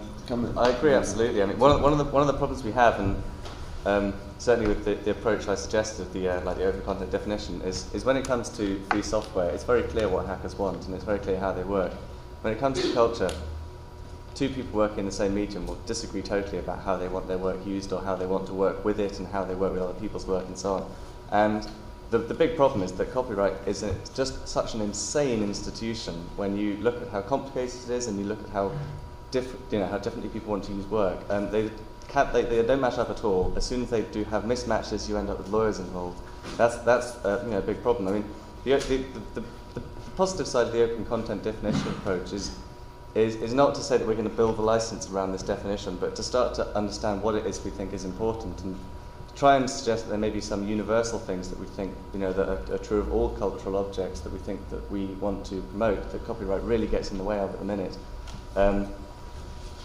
I agree absolutely. I mean, one of the problems we have, and certainly with the approach I suggested, the open content definition, is when it comes to free software, it's very clear what hackers want, and it's very clear how they work. When it comes to culture, two people working in the same medium will disagree totally about how they want their work used, or how they want to work with it, and how they work with other people's work, and so on. And the big problem is that copyright is just such an insane institution. When you look at how complicated it is, and you look at how differently people want to use work, they don't match up at all. As soon as they do have mismatches, you end up with lawyers involved. That's a big problem. I mean, the positive side of the open content definition approach is is not to say that we're going to build the license around this definition, but to start to understand what it is we think is important, and try and suggest that there may be some universal things that we think, that are true of all cultural objects that we think that we want to promote, that copyright really gets in the way of at the minute.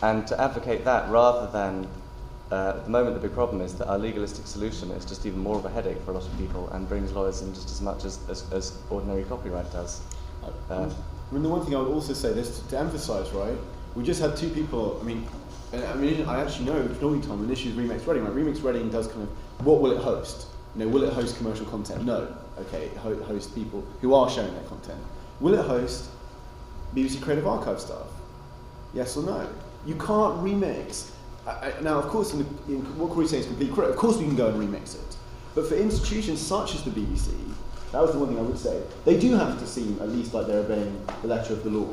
And to advocate that rather than, at the moment the big problem is that our legalistic solution is just even more of a headache for a lot of people and brings lawyers in just as much as ordinary copyright does. I mean, the one thing I would also say this to emphasise, right? We just had two people. I actually know Tom and Issues Remix Reading. Right? Remix Reading does kind of, what will it host? Will it host commercial content? No. Okay, host people who are sharing their content. Will it host BBC Creative Archive stuff? Yes or no? You can't remix. Now, of course, what Corey's saying is completely correct. Of course, we can go and remix it. But for institutions such as the BBC, that was the one thing I would say, they do have to seem at least like they're obeying the letter of the law,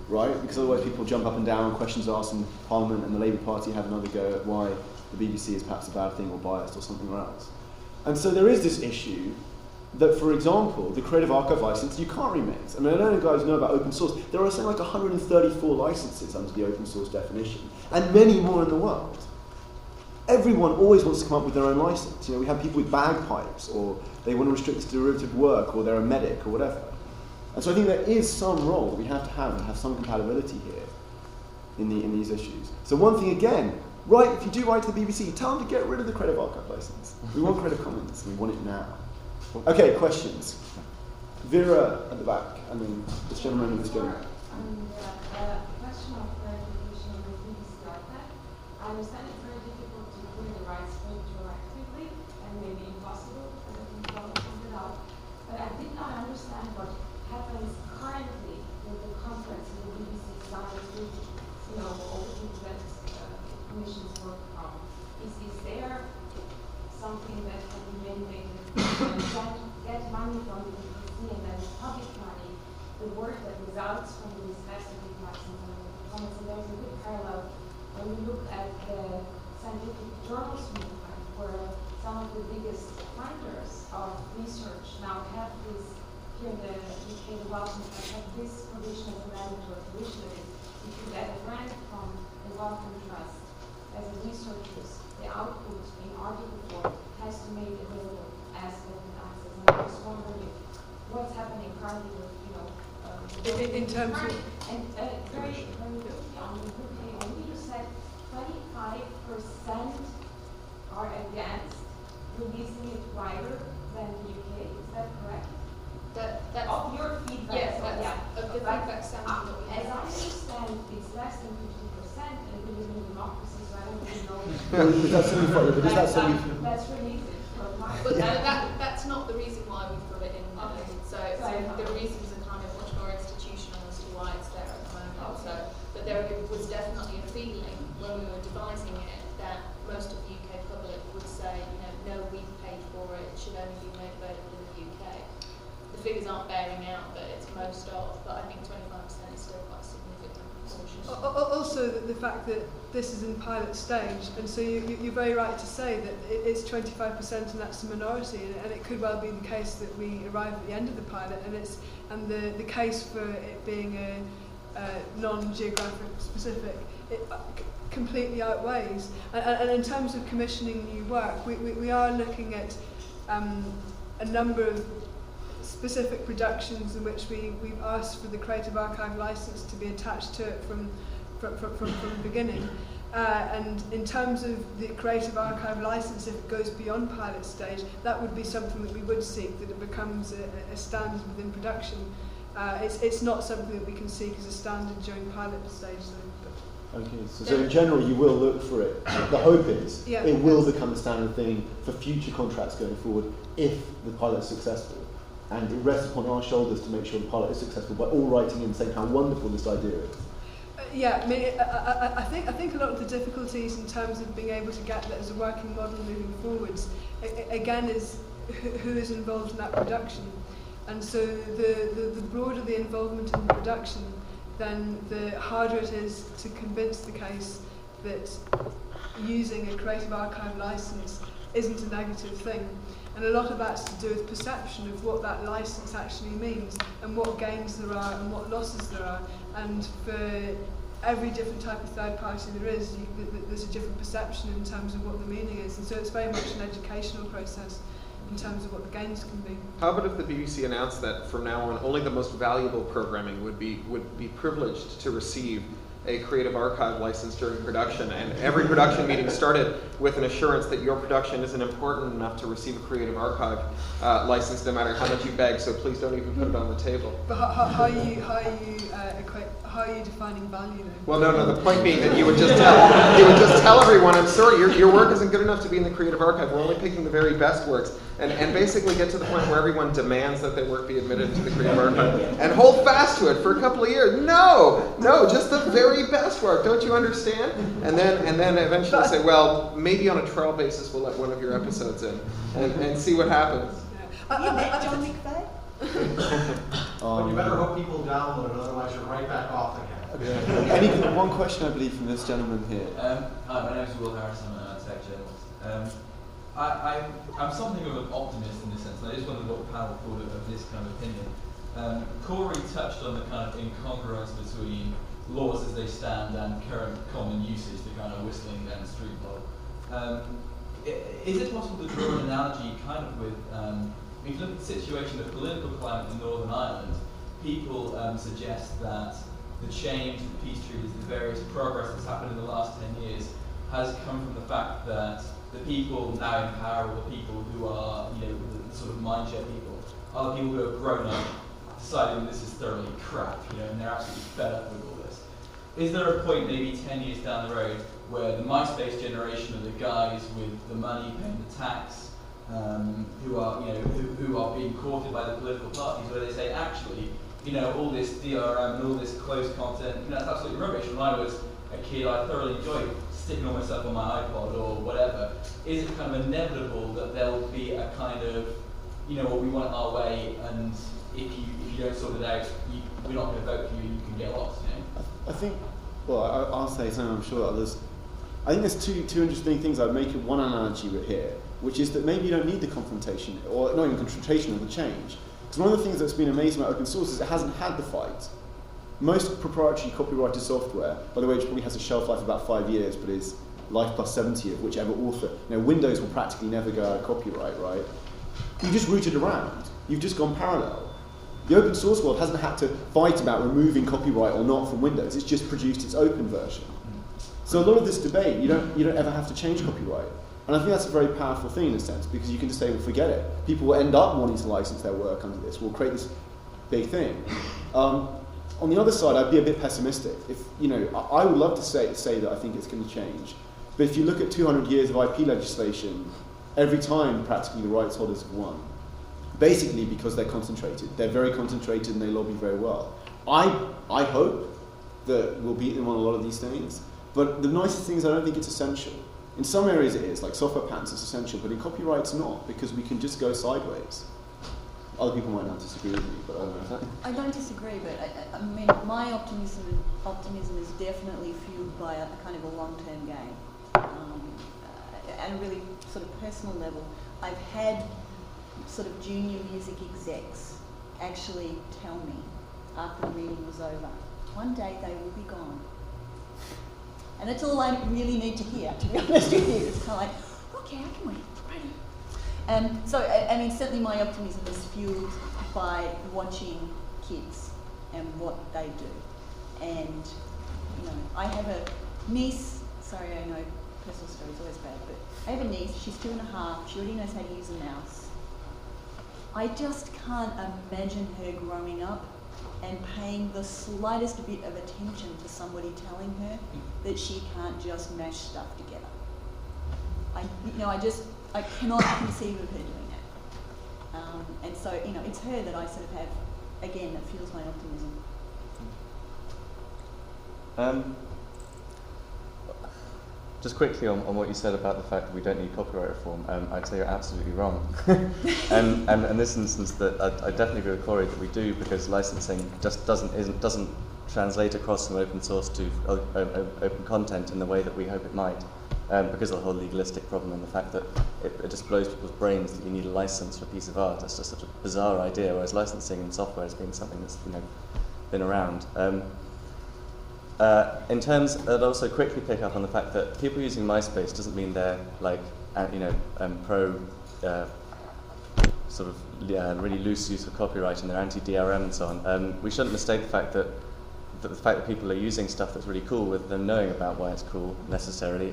right? Because otherwise people jump up and down, questions asked in Parliament, and the Labour Party have another go at why the BBC is perhaps a bad thing or biased or something else. And so there is this issue that, for example, the Creative Archive license, you can't remix. I mean, I don't know if you guys know about open source. There are something like 134 licenses under the open source definition, and many more in the world. Everyone always wants to come up with their own license. We have people with bagpipes, or they want to restrict derivative work, or they're a medic, or whatever. And so I think there is some role that we have to have some compatibility here in these issues. So one thing again, if you do write to the BBC, tell them to get rid of the Creative Archive license. We want Creative Commons, and we want it now. Okay, questions. Vera at the back, and then this gentleman and this gentleman. Question of clarification on the BBC archive. I understand it's very difficult to clear the rights retroactively, and maybe impossible, as I think Paul pointed out. But I did not understand what happens currently with the conference in the BBC science with, all the things that commissions work from. Is there something that can be made get money from the BBC and then public money, the work that results from this has to be licensed under the Commons. And there's a good parallel when we look at the scientific journals movement, where some of the biggest funders of research now have this, here in the UK, the Wellcome Trust, have this provision as a mandatory provision. If you get a grant from the Wellcome Trust as a researcher, the output in article form has to make available as open access. And I was wondering what's happening currently with, in terms of... And very quickly on the UK, maybe you said 25% are against releasing it wider than the UK. Is that correct? That's of your feedback. Yes, of the feedback sample. As I understand, it's less than 50%, and we live in democracy, so I don't really know. That's released. But that's not the reason why we put it in. So the reasons are kind of much more institutional as to why it's there at the moment. But there was definitely a feeling when we were devising it that most of the UK public would say, no, we've paid for it. It should only be made available in the UK. The figures aren't bearing out that it's most of, but I think 25% is still quite a significant proportion. Also, the fact that this is in pilot stage, and so you're very right to say that it's 25% and that's a minority, and it could well be the case that we arrive at the end of the pilot, and the case for it being a non-geographic specific, it completely outweighs. And in terms of commissioning new work, we are looking at a number of specific productions in which we've asked for the Creative Archive license to be attached to it from the beginning. And in terms of the Creative Archive license, if it goes beyond pilot stage, that would be something that we would seek, that it becomes a standard within production. It's not something that we can seek as a standard during pilot stage, though. Okay, so in general you will look for it. The hope is it will become a standard thing for future contracts going forward if the pilot is successful. And it rests upon our shoulders to make sure the pilot is successful by all writing in saying how wonderful this idea is. I think a lot of the difficulties in terms of being able to get that as a working model moving forwards, again, is who is involved in that production. And so the broader the involvement in the production, then the harder it is to convince the case that using a Creative Archive license isn't a negative thing. And a lot of that's to do with perception of what that license actually means, and what gains there are and what losses there are. And for every different type of third party there is, there's a different perception in terms of what the meaning is, and so it's very much an educational process in terms of what the gains can be. How about if the BBC announced that from now on only the most valuable programming would be privileged to receive a Creative Archive license during production, and every production meeting started with an assurance that your production isn't important enough to receive a Creative Archive license, no matter how much you beg, so please don't even put it on the table. But how are you defining value then? Well, no. The point being that you would just tell everyone, I'm sorry, your work isn't good enough to be in the Creative Archive. We're only picking the very best works, and basically get to the point where everyone demands that their work be admitted into the Creative Archive, and hold fast to it for a couple of years. No, just the very best work. Don't you understand? And then eventually say, well, maybe on a trial basis we'll let one of your episodes in, and see what happens. Have you met John McVeigh? But you better hope people download it, otherwise you're right back off Yeah. again. One question, I believe, from this gentleman here. Hi, my name is Will Harris. I'm a tech journalist. I'm something of an optimist in this sense, and I just wondered what the panel thought of this kind of opinion. Corey touched on the kind of incongruence between laws as they stand and current common usage, the kind of whistling down the street law. Is it possible to draw an analogy kind of with, if you look at the situation, the political climate in Northern Ireland, people suggest that the change, the peace treaties, the various progress that's happened in the last 10 years has come from the fact that the people now in power, or the people who are, the sort of mindshare people, are the people who have grown up deciding this is thoroughly crap, and they're absolutely fed up with all this. Is there a point, maybe 10 years down the road, where the MySpace generation are the guys with the money, paying the tax, who are being courted by the political parties, where they say, actually, all this DRM and all this closed content, that's absolutely rubbish. When I was a kid, I thoroughly enjoyed sticking all my stuff on my iPod or whatever. Is it kind of inevitable that there will be a kind of, we want it our way, and if you don't sort it out, we're not going to vote for you, and you can get lost, I think, I'll say something, I'm sure others. I think there's two interesting things. I'd make one analogy with here, which is that maybe you don't need the confrontation, or not even confrontation, or the change. Because one of the things that's been amazing about open source is it hasn't had the fight. Most proprietary copyrighted software, by the way, which probably has a shelf life of about 5 years, but is life plus 70 of whichever author. Windows will practically never go out of copyright, right? You just route it around. You've just gone parallel. The open source world hasn't had to fight about removing copyright or not from Windows. It's just produced its open version. So a lot of this debate, you don't ever have to change copyright. And I think that's a very powerful thing in a sense, because you can just say, well, forget it. People will end up wanting to license their work under this. We'll create this big thing. On the other side, I'd be a bit pessimistic. I would love to say that I think it's going to change. But if you look at 200 years of IP legislation, every time practically the rights holders have won. Basically because they're concentrated. They're very concentrated and they lobby very well. I hope that we'll beat them on a lot of these things. But the nicest thing is I don't think it's essential. In some areas it is, like software patents it's essential, but in copyright it's not, because we can just go sideways. Other people might not disagree with me, but I don't know. I don't disagree, but I mean, my optimism is definitely fueled by a kind of a long-term gain. At a really sort of personal level, I've had sort of junior music execs actually tell me after the meeting was over, one day they will be gone. And that's all I really need to hear, to be honest with you. It's kind of like, okay, I can wait. So, I mean, certainly my optimism is fueled by watching kids and what they do. And, I have a niece, sorry, I know personal stories always bad, but I have a niece, she's 2.5, she already knows how to use a mouse. I just can't imagine her growing up and paying the slightest bit of attention to somebody telling her that she can't just mash stuff together. I cannot conceive of her doing that. And so, it's her that I sort of have, again, that fuels my optimism. Just quickly on what you said about the fact that we don't need copyright reform, I'd say you're absolutely wrong. and in this instance, that I definitely agree with Corey that we do, because licensing just doesn't translate across from open source to open content in the way that we hope it might, because of the whole legalistic problem and the fact that it just blows people's brains that you need a license for a piece of art. It's just such a bizarre idea, whereas licensing in software has been something that's been around. In terms, I'd also quickly pick up on the fact that people using MySpace doesn't mean they're like, pro sort of really loose use of copyright and they're anti-DRM and so on. We shouldn't mistake the fact that people are using stuff that's really cool with them knowing about why it's cool necessarily.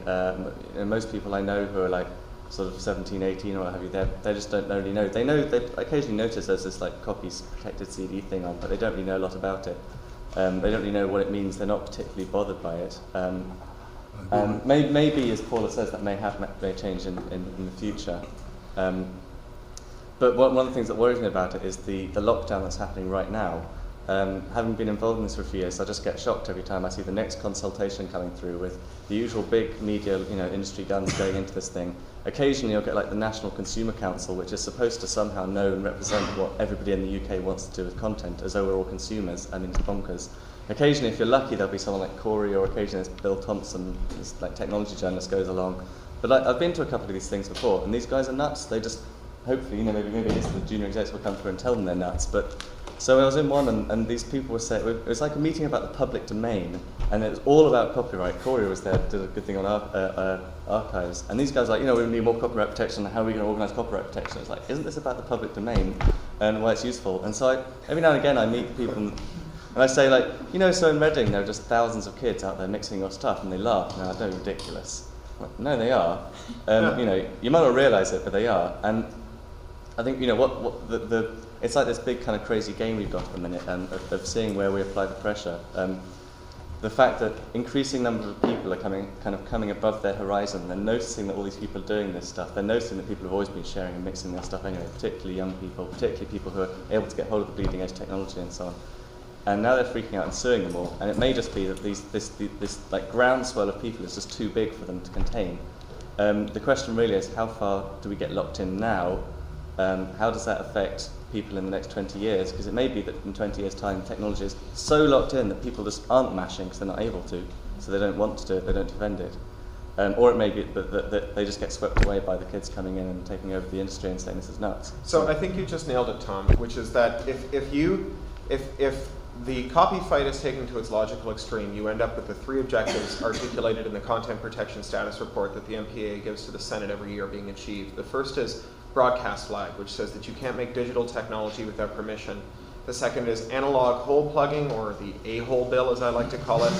Most people I know who are like sort of 17, 18 or what have you, they just don't really know. They occasionally notice there's this like copies protected CD thing on, but they don't really know a lot about it. They don't really know what it means. They're not particularly bothered by it. Maybe, as Paula says, that may change in the future. But one of the things that worries me about it is the lockdown that's happening right now. Having been involved in this for a few years, I just get shocked every time I see the next consultation coming through with the usual big media, industry guns going into this thing. Occasionally you'll get like the National Consumer Council, which is supposed to somehow know and represent what everybody in the UK wants to do with content, as though we're all consumers, and it's bonkers. Occasionally, if you're lucky, there'll be someone like Corey, or occasionally there's Bill Thompson, this like technology journalist goes along. But I've been to a couple of these things before, and these guys are nuts. They just, hopefully, maybe it's the junior execs will come through and tell them they're nuts. But so I was in one, and these people were saying, it was like a meeting about the public domain, and it was all about copyright. Corey was there, did a good thing on archives, and these guys were like, we need more copyright protection, how are we going to organise copyright protection? It's like, isn't this about the public domain and why it's useful? And so every now and again I meet people, and I say like, so in Reading there are just thousands of kids out there mixing your stuff, and they laugh, now they're ridiculous. I'm like, no, they are. You might not realise it, but they are. And I think, it's like this big kind of crazy game we've got at the minute, of seeing where we apply the pressure. The fact that increasing numbers of people are coming above their horizon, they're noticing that all these people are doing this stuff, they're noticing that people have always been sharing and mixing their stuff anyway, particularly young people, particularly people who are able to get hold of the bleeding edge technology and so on. And now they're freaking out and suing them all, and it may just be that this like groundswell of people is just too big for them to contain. The question really is, how far do we get locked in now? How does that affect people in the next 20 years? Because it may be that in 20 years' time technology is so locked in that people just aren't mashing because they're not able to, so they don't want to do it, they don't defend it. Or it may be that they just get swept away by the kids coming in and taking over the industry and saying this is nuts. So I think you just nailed it, Tom, which is that if the copy fight is taken to its logical extreme, you end up with the 3 objectives articulated in the Content Protection Status Report that the MPAA gives to the Senate every year being achieved. The first is broadcast flag, which says that you can't make digital technology without permission. The second is analog hole plugging, or the A-hole bill, as I like to call it,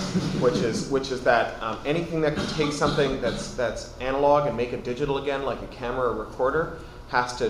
which is that anything that can take something that's analog and make it digital again, like a camera or recorder, has to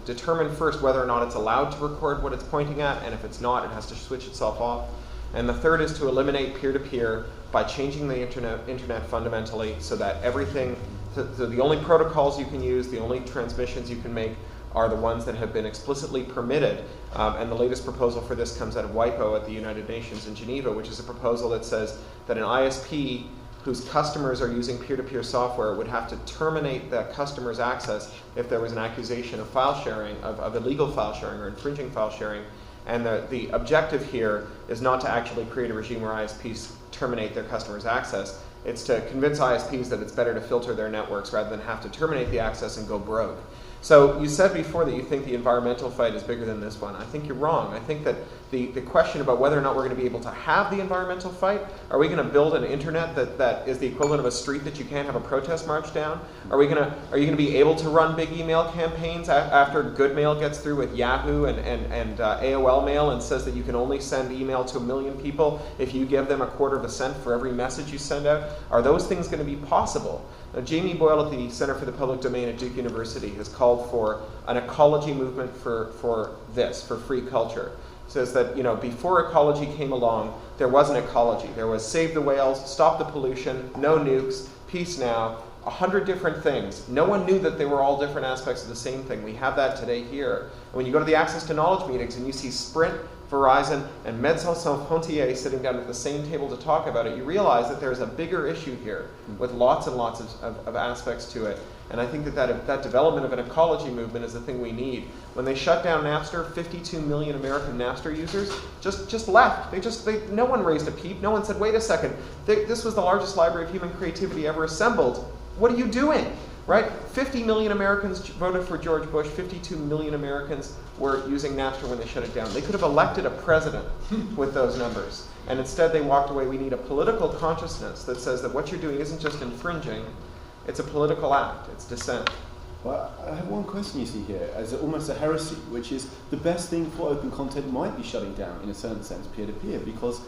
determine first whether or not it's allowed to record what it's pointing at, and if it's not, it has to switch itself off. And the third is to eliminate peer-to-peer by changing the internet fundamentally, so that everything. So the only protocols you can use, the only transmissions you can make, are the ones that have been explicitly permitted. And the latest proposal for this comes out of WIPO at the United Nations in Geneva, which is a proposal that says that an ISP whose customers are using peer-to-peer software would have to terminate that customer's access if there was an accusation of file sharing, of illegal file sharing or infringing file sharing. And the objective here is not to actually create a regime where ISPs terminate their customers' access. It's to convince ISPs that it's better to filter their networks rather than have to terminate the access and go broke. So you said before that you think the environmental fight is bigger than this one. I think you're wrong. I think that the question about whether or not we're going to be able to have the environmental fight, are we going to build an internet that is the equivalent of a street that you can't have a protest march down? Are you going to be able to run big email campaigns after Good Mail gets through with Yahoo and AOL Mail and says that you can only send email to 1 million people if you give them 1/4 cent for every message you send out? Are those things going to be possible? Now, Jamie Boyle at the Center for the Public Domain at Duke University has called for an ecology movement for free culture. Says that before ecology came along, there wasn't ecology. There was save the whales, stop the pollution, no nukes, peace now, 100 different things. No one knew that they were all different aspects of the same thing. We have that today here. And when you go to the Access to Knowledge meetings and you see Sprint, Verizon, and Médecins Sans Frontières sitting down at the same table to talk about it, you realize that there's a bigger issue here with lots and lots of aspects to it. And I think that development of an ecology movement is the thing we need. When they shut down Napster, 52 million American Napster users just left. No one raised a peep. No one said, wait a second, this was the largest library of human creativity ever assembled. What are you doing? Right? 50 million Americans voted for George Bush. 52 million Americans were using Napster when they shut it down. They could have elected a president with those numbers. And instead they walked away, we need a political consciousness that says that what you're doing isn't just infringing, it's a political act, it's dissent. Well, I have one question you see here, as almost a heresy, which is the best thing for open content might be shutting down, in a certain sense, peer-to-peer, because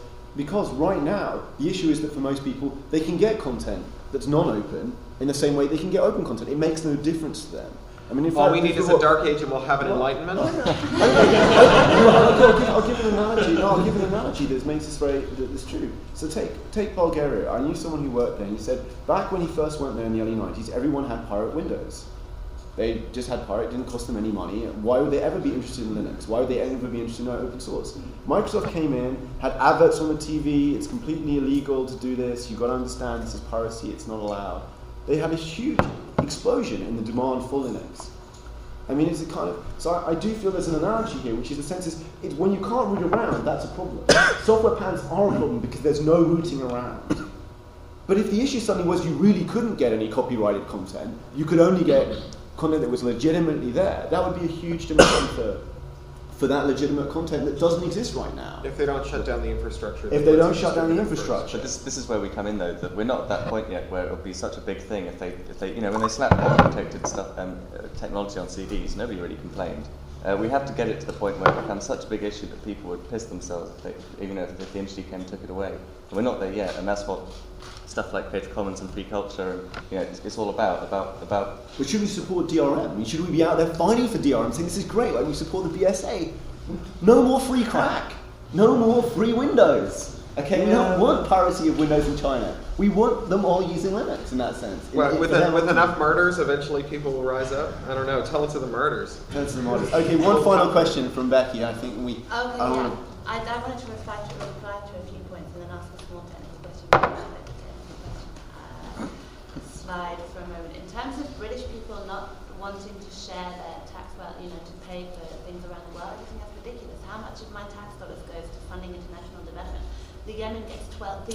right now, the issue is that for most people, they can get content that's non-open in the same way they can get open content. It makes no difference to them. I mean, all we need is a dark age and we'll have an enlightenment. I'll give an analogy. I'll give an analogy that makes this that's true. So take Bulgaria. I knew someone who worked there, and he said back when he first went there in the early 90s, everyone had pirate Windows. They just had pirate, it didn't cost them any money. Why would they ever be interested in Linux? Why would they ever be interested in open source? Microsoft came in, had adverts on the TV, it's completely illegal to do this, you've got to understand this is piracy, it's not allowed. They had a huge explosion in the demand for Linux. I mean, it's a kind of, so I do feel there's an analogy here, which is the sense is, when you can't root around, that's a problem. Software patents are a problem because there's no rooting around. But if the issue suddenly was you really couldn't get any copyrighted content, you could only get content that was legitimately there, that would be a huge demand for that legitimate content that doesn't exist right now. If they don't shut down the infrastructure. If they don't shut down the infrastructure. But this is where we come in, though, that we're not at that point yet where it'll be such a big thing if they when they slap protected stuff technology on CDs, nobody really complained. We have to get it to the point where it becomes such a big issue that people would piss themselves if the industry came and took it away. And we're not there yet, and that's what stuff like Creative Commons and free culture, and it's all about. But should we support DRM? I mean, should we be out there fighting for DRM, saying this is great, like we support the BSA? No more free crack, no more free Windows. Okay, we don't want piracy of Windows in China. We want them all using Linux in that sense. Well, with enough murders, eventually people will rise up. I don't know. Tell it to the martyrs. Tell it to the martyrs. Okay, one final question from Becky. I think we. Okay, I wanted to reply to a few points and then ask a small technical question. Slide for a moment. In terms of British people not wanting to share their tax, to pay for things around the world, I think that's ridiculous. How much of my tax dollars goes to funding international development? The Yemen gets 12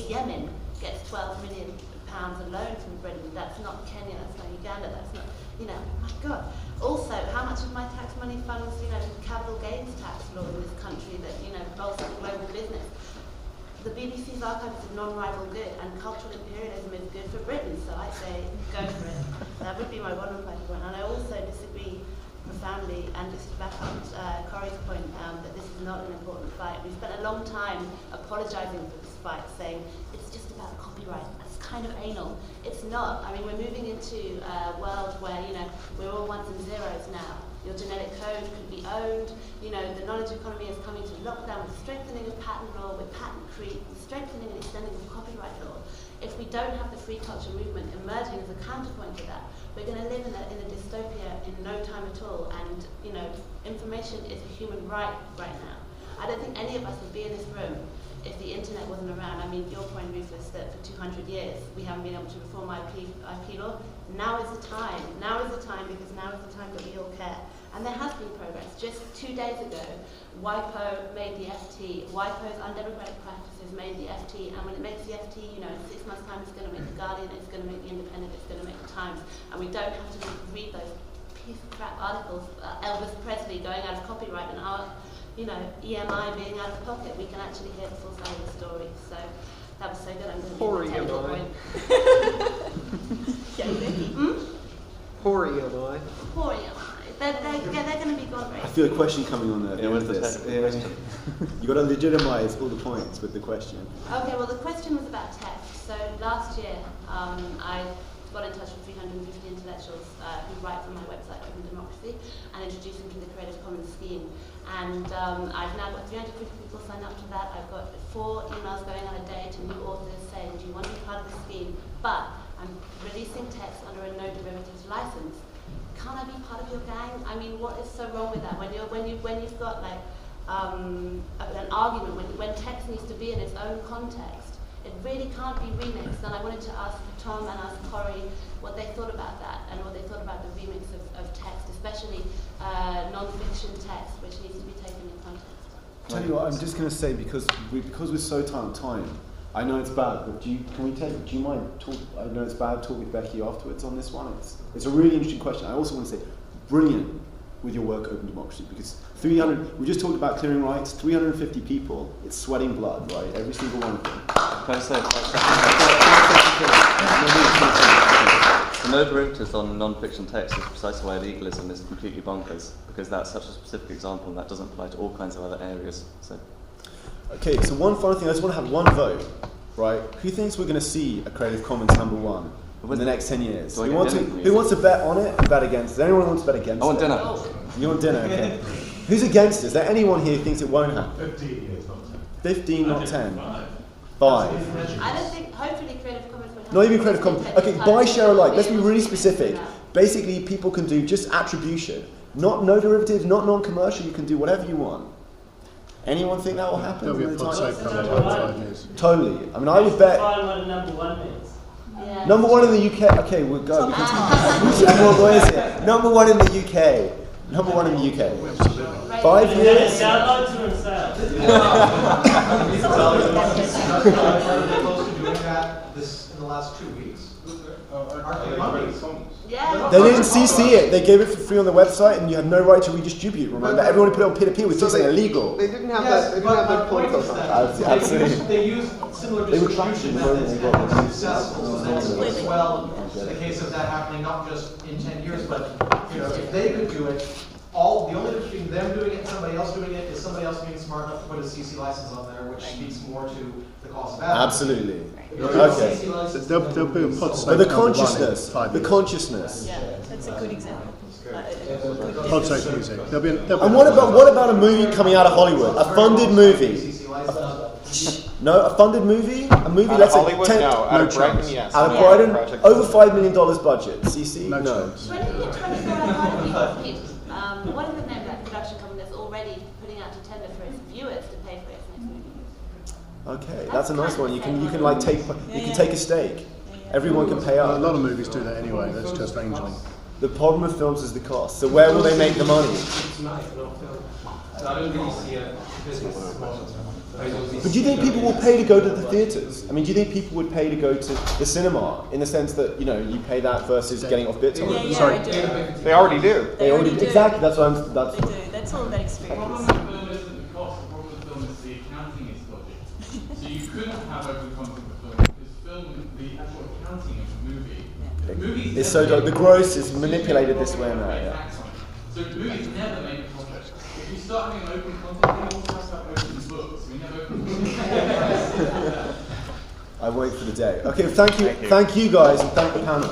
million pounds alone from Britain. That's not Kenya, that's not Uganda, that's not, my God. Also, how much of my tax money funds, capital gains tax law in this country that, bolsters global business? The BBC's archive is a non-rival good, and cultural imperialism is good for Britain, so I say go for it. That would be my one reply point. And I also disagree profoundly, and just to back up Corey's point, that this is not an important fight. We spent a long time apologising for this fight, saying it's just about copyright. That's kind of anal. It's not. I mean, we're moving into a world where, we're all ones and zeros now. Your genetic code could be owned. The knowledge economy is coming to lockdown with strengthening of patent law, with patent creep, with strengthening and extending of copyright law. If we don't have the free culture movement emerging as a counterpoint to that, we're going to live in a dystopia in no time at all. And, information is a human right now. I don't think any of us would be in this room if the internet wasn't around. I mean, your point, Rufus, that for 200 years we haven't been able to reform IP law. Now is the time. Now is the time, because now is the time that we all care. And there has been progress. Just 2 days ago, WIPO made the FT. WIPO's undemocratic practices made the FT. And when it makes the FT, in 6 months' time, it's going to make the Guardian, it's going to make the Independent, it's going to make the Times. And we don't have to read those piece of crap articles, Elvis Presley going out of copyright and our, EMI being out of pocket. We can actually hear the full side of the story. So that was so good. I'm going to Poor give a technical point. Poor EMI. Poor EMI. They're going to be gone very I feel a question coming on there. You've got to legitimize all the points with the question. Okay, well, the question was about text. So last year, I got in touch with 350 intellectuals who write for my website, Open Democracy, and introduced them to the Creative Commons scheme. And I've now got 350 people signed up to that. I've got 4 emails going out a day to new authors saying, do you want to be part of the scheme? But I'm releasing text under a no derivatives license. Can't I be part of your gang? I mean, what is so wrong with that? When you've got like an argument, when text needs to be in its own context, it really can't be remixed. And I wanted to ask Tom and ask Corey what they thought about that and what they thought about the remix of text, especially non-fiction text, which needs to be taken in context. Tell you what, I'm just going to say, because we're so tight on time, I know it's bad, but do you mind talk? I know it's bad. Talk with Becky afterwards on this one. It's a really interesting question. I also want to say, brilliant with your work open democracy, because 300, we just talked about clearing rights, 350 people, it's sweating blood, right? Every single one of them. Can I say, the no derivatives on non-fiction text is precisely why legalism is completely bonkers, because that's such a specific example and that doesn't apply to all kinds of other areas. So. Okay, so one final thing, I just want to have one vote, right? Who thinks we're going to see a Creative Commons #1 in the next 10 years? Who wants to bet on it and bet against it? Is there anyone who wants to bet against it? I want dinner. You want dinner, okay. Who's against it? Is there anyone here who thinks it won't happen? 15 years, not 10. 15, not 10. 5. I don't think, hopefully Creative Commons will have... Not even Creative Commons. Okay, buy, share alike. Let's be really specific. Basically, people can do just attribution. Not no derivatives, not non-commercial. You can do whatever you want. Anyone think that will happen? There'll be a pod soap coming in 5 years. Totally. I mean, I would bet... Define what a #1 means. Yeah. #1 in the UK. Okay, we'll go. What is it? #1 in the UK. #1 in the UK. 5 years? Download to himself. Are they close to doing that this in the last 2 weeks? Yeah. They didn't CC it. They gave it for free on the website, and you had no right to redistribute. Remember, everyone put it on peer-to-peer was something illegal. They didn't have that. They didn't have their political contact. Absolutely. They used similar distribution methods and were successful. So that's as well in the case of that happening, not just in 10 years, but if they could do it, the only difference between them doing it and somebody else doing it is somebody else being smart enough to put a CC license on there, which speaks more to the cost of advertising. Absolutely. Okay. There'll be a pod soap. But the consciousness. Yeah, that's a good example. Pod soap music. And what about a movie coming out of Hollywood? A funded movie. No, a funded movie? A movie, let's say... Hollywood, no. Out of Brighton, yes. Out of Brighton, over $5 million budget. CC? No. When you get 24-hour people, what is the name of that production company that's already putting out to tender for its viewers to pay for its next movie? Okay, that's a nice one. You can like take a stake. Everyone can pay up. A lot of movies do that anyway. That's just angel. The problem with films is the cost. So where will they make the money? I don't really see a business model. But do you think people will pay to go to the theatres? I mean, do you think people would pay to go to the cinema in the sense that you pay that versus getting off bits on it? Sorry, they already do. They already do. Exactly. That's what I'm. They do. That's all about experience. The problem isn't the cost. The problem with film is the accounting is dodgy. So you couldn't have open content for film because the actual accounting of the movie. It's so the gross is manipulated this way now. Yeah. So movies never make a profit. If you start having open content, you also have to have open books. We never open books. I wait for the day. Okay, thank you guys, and thank the panel.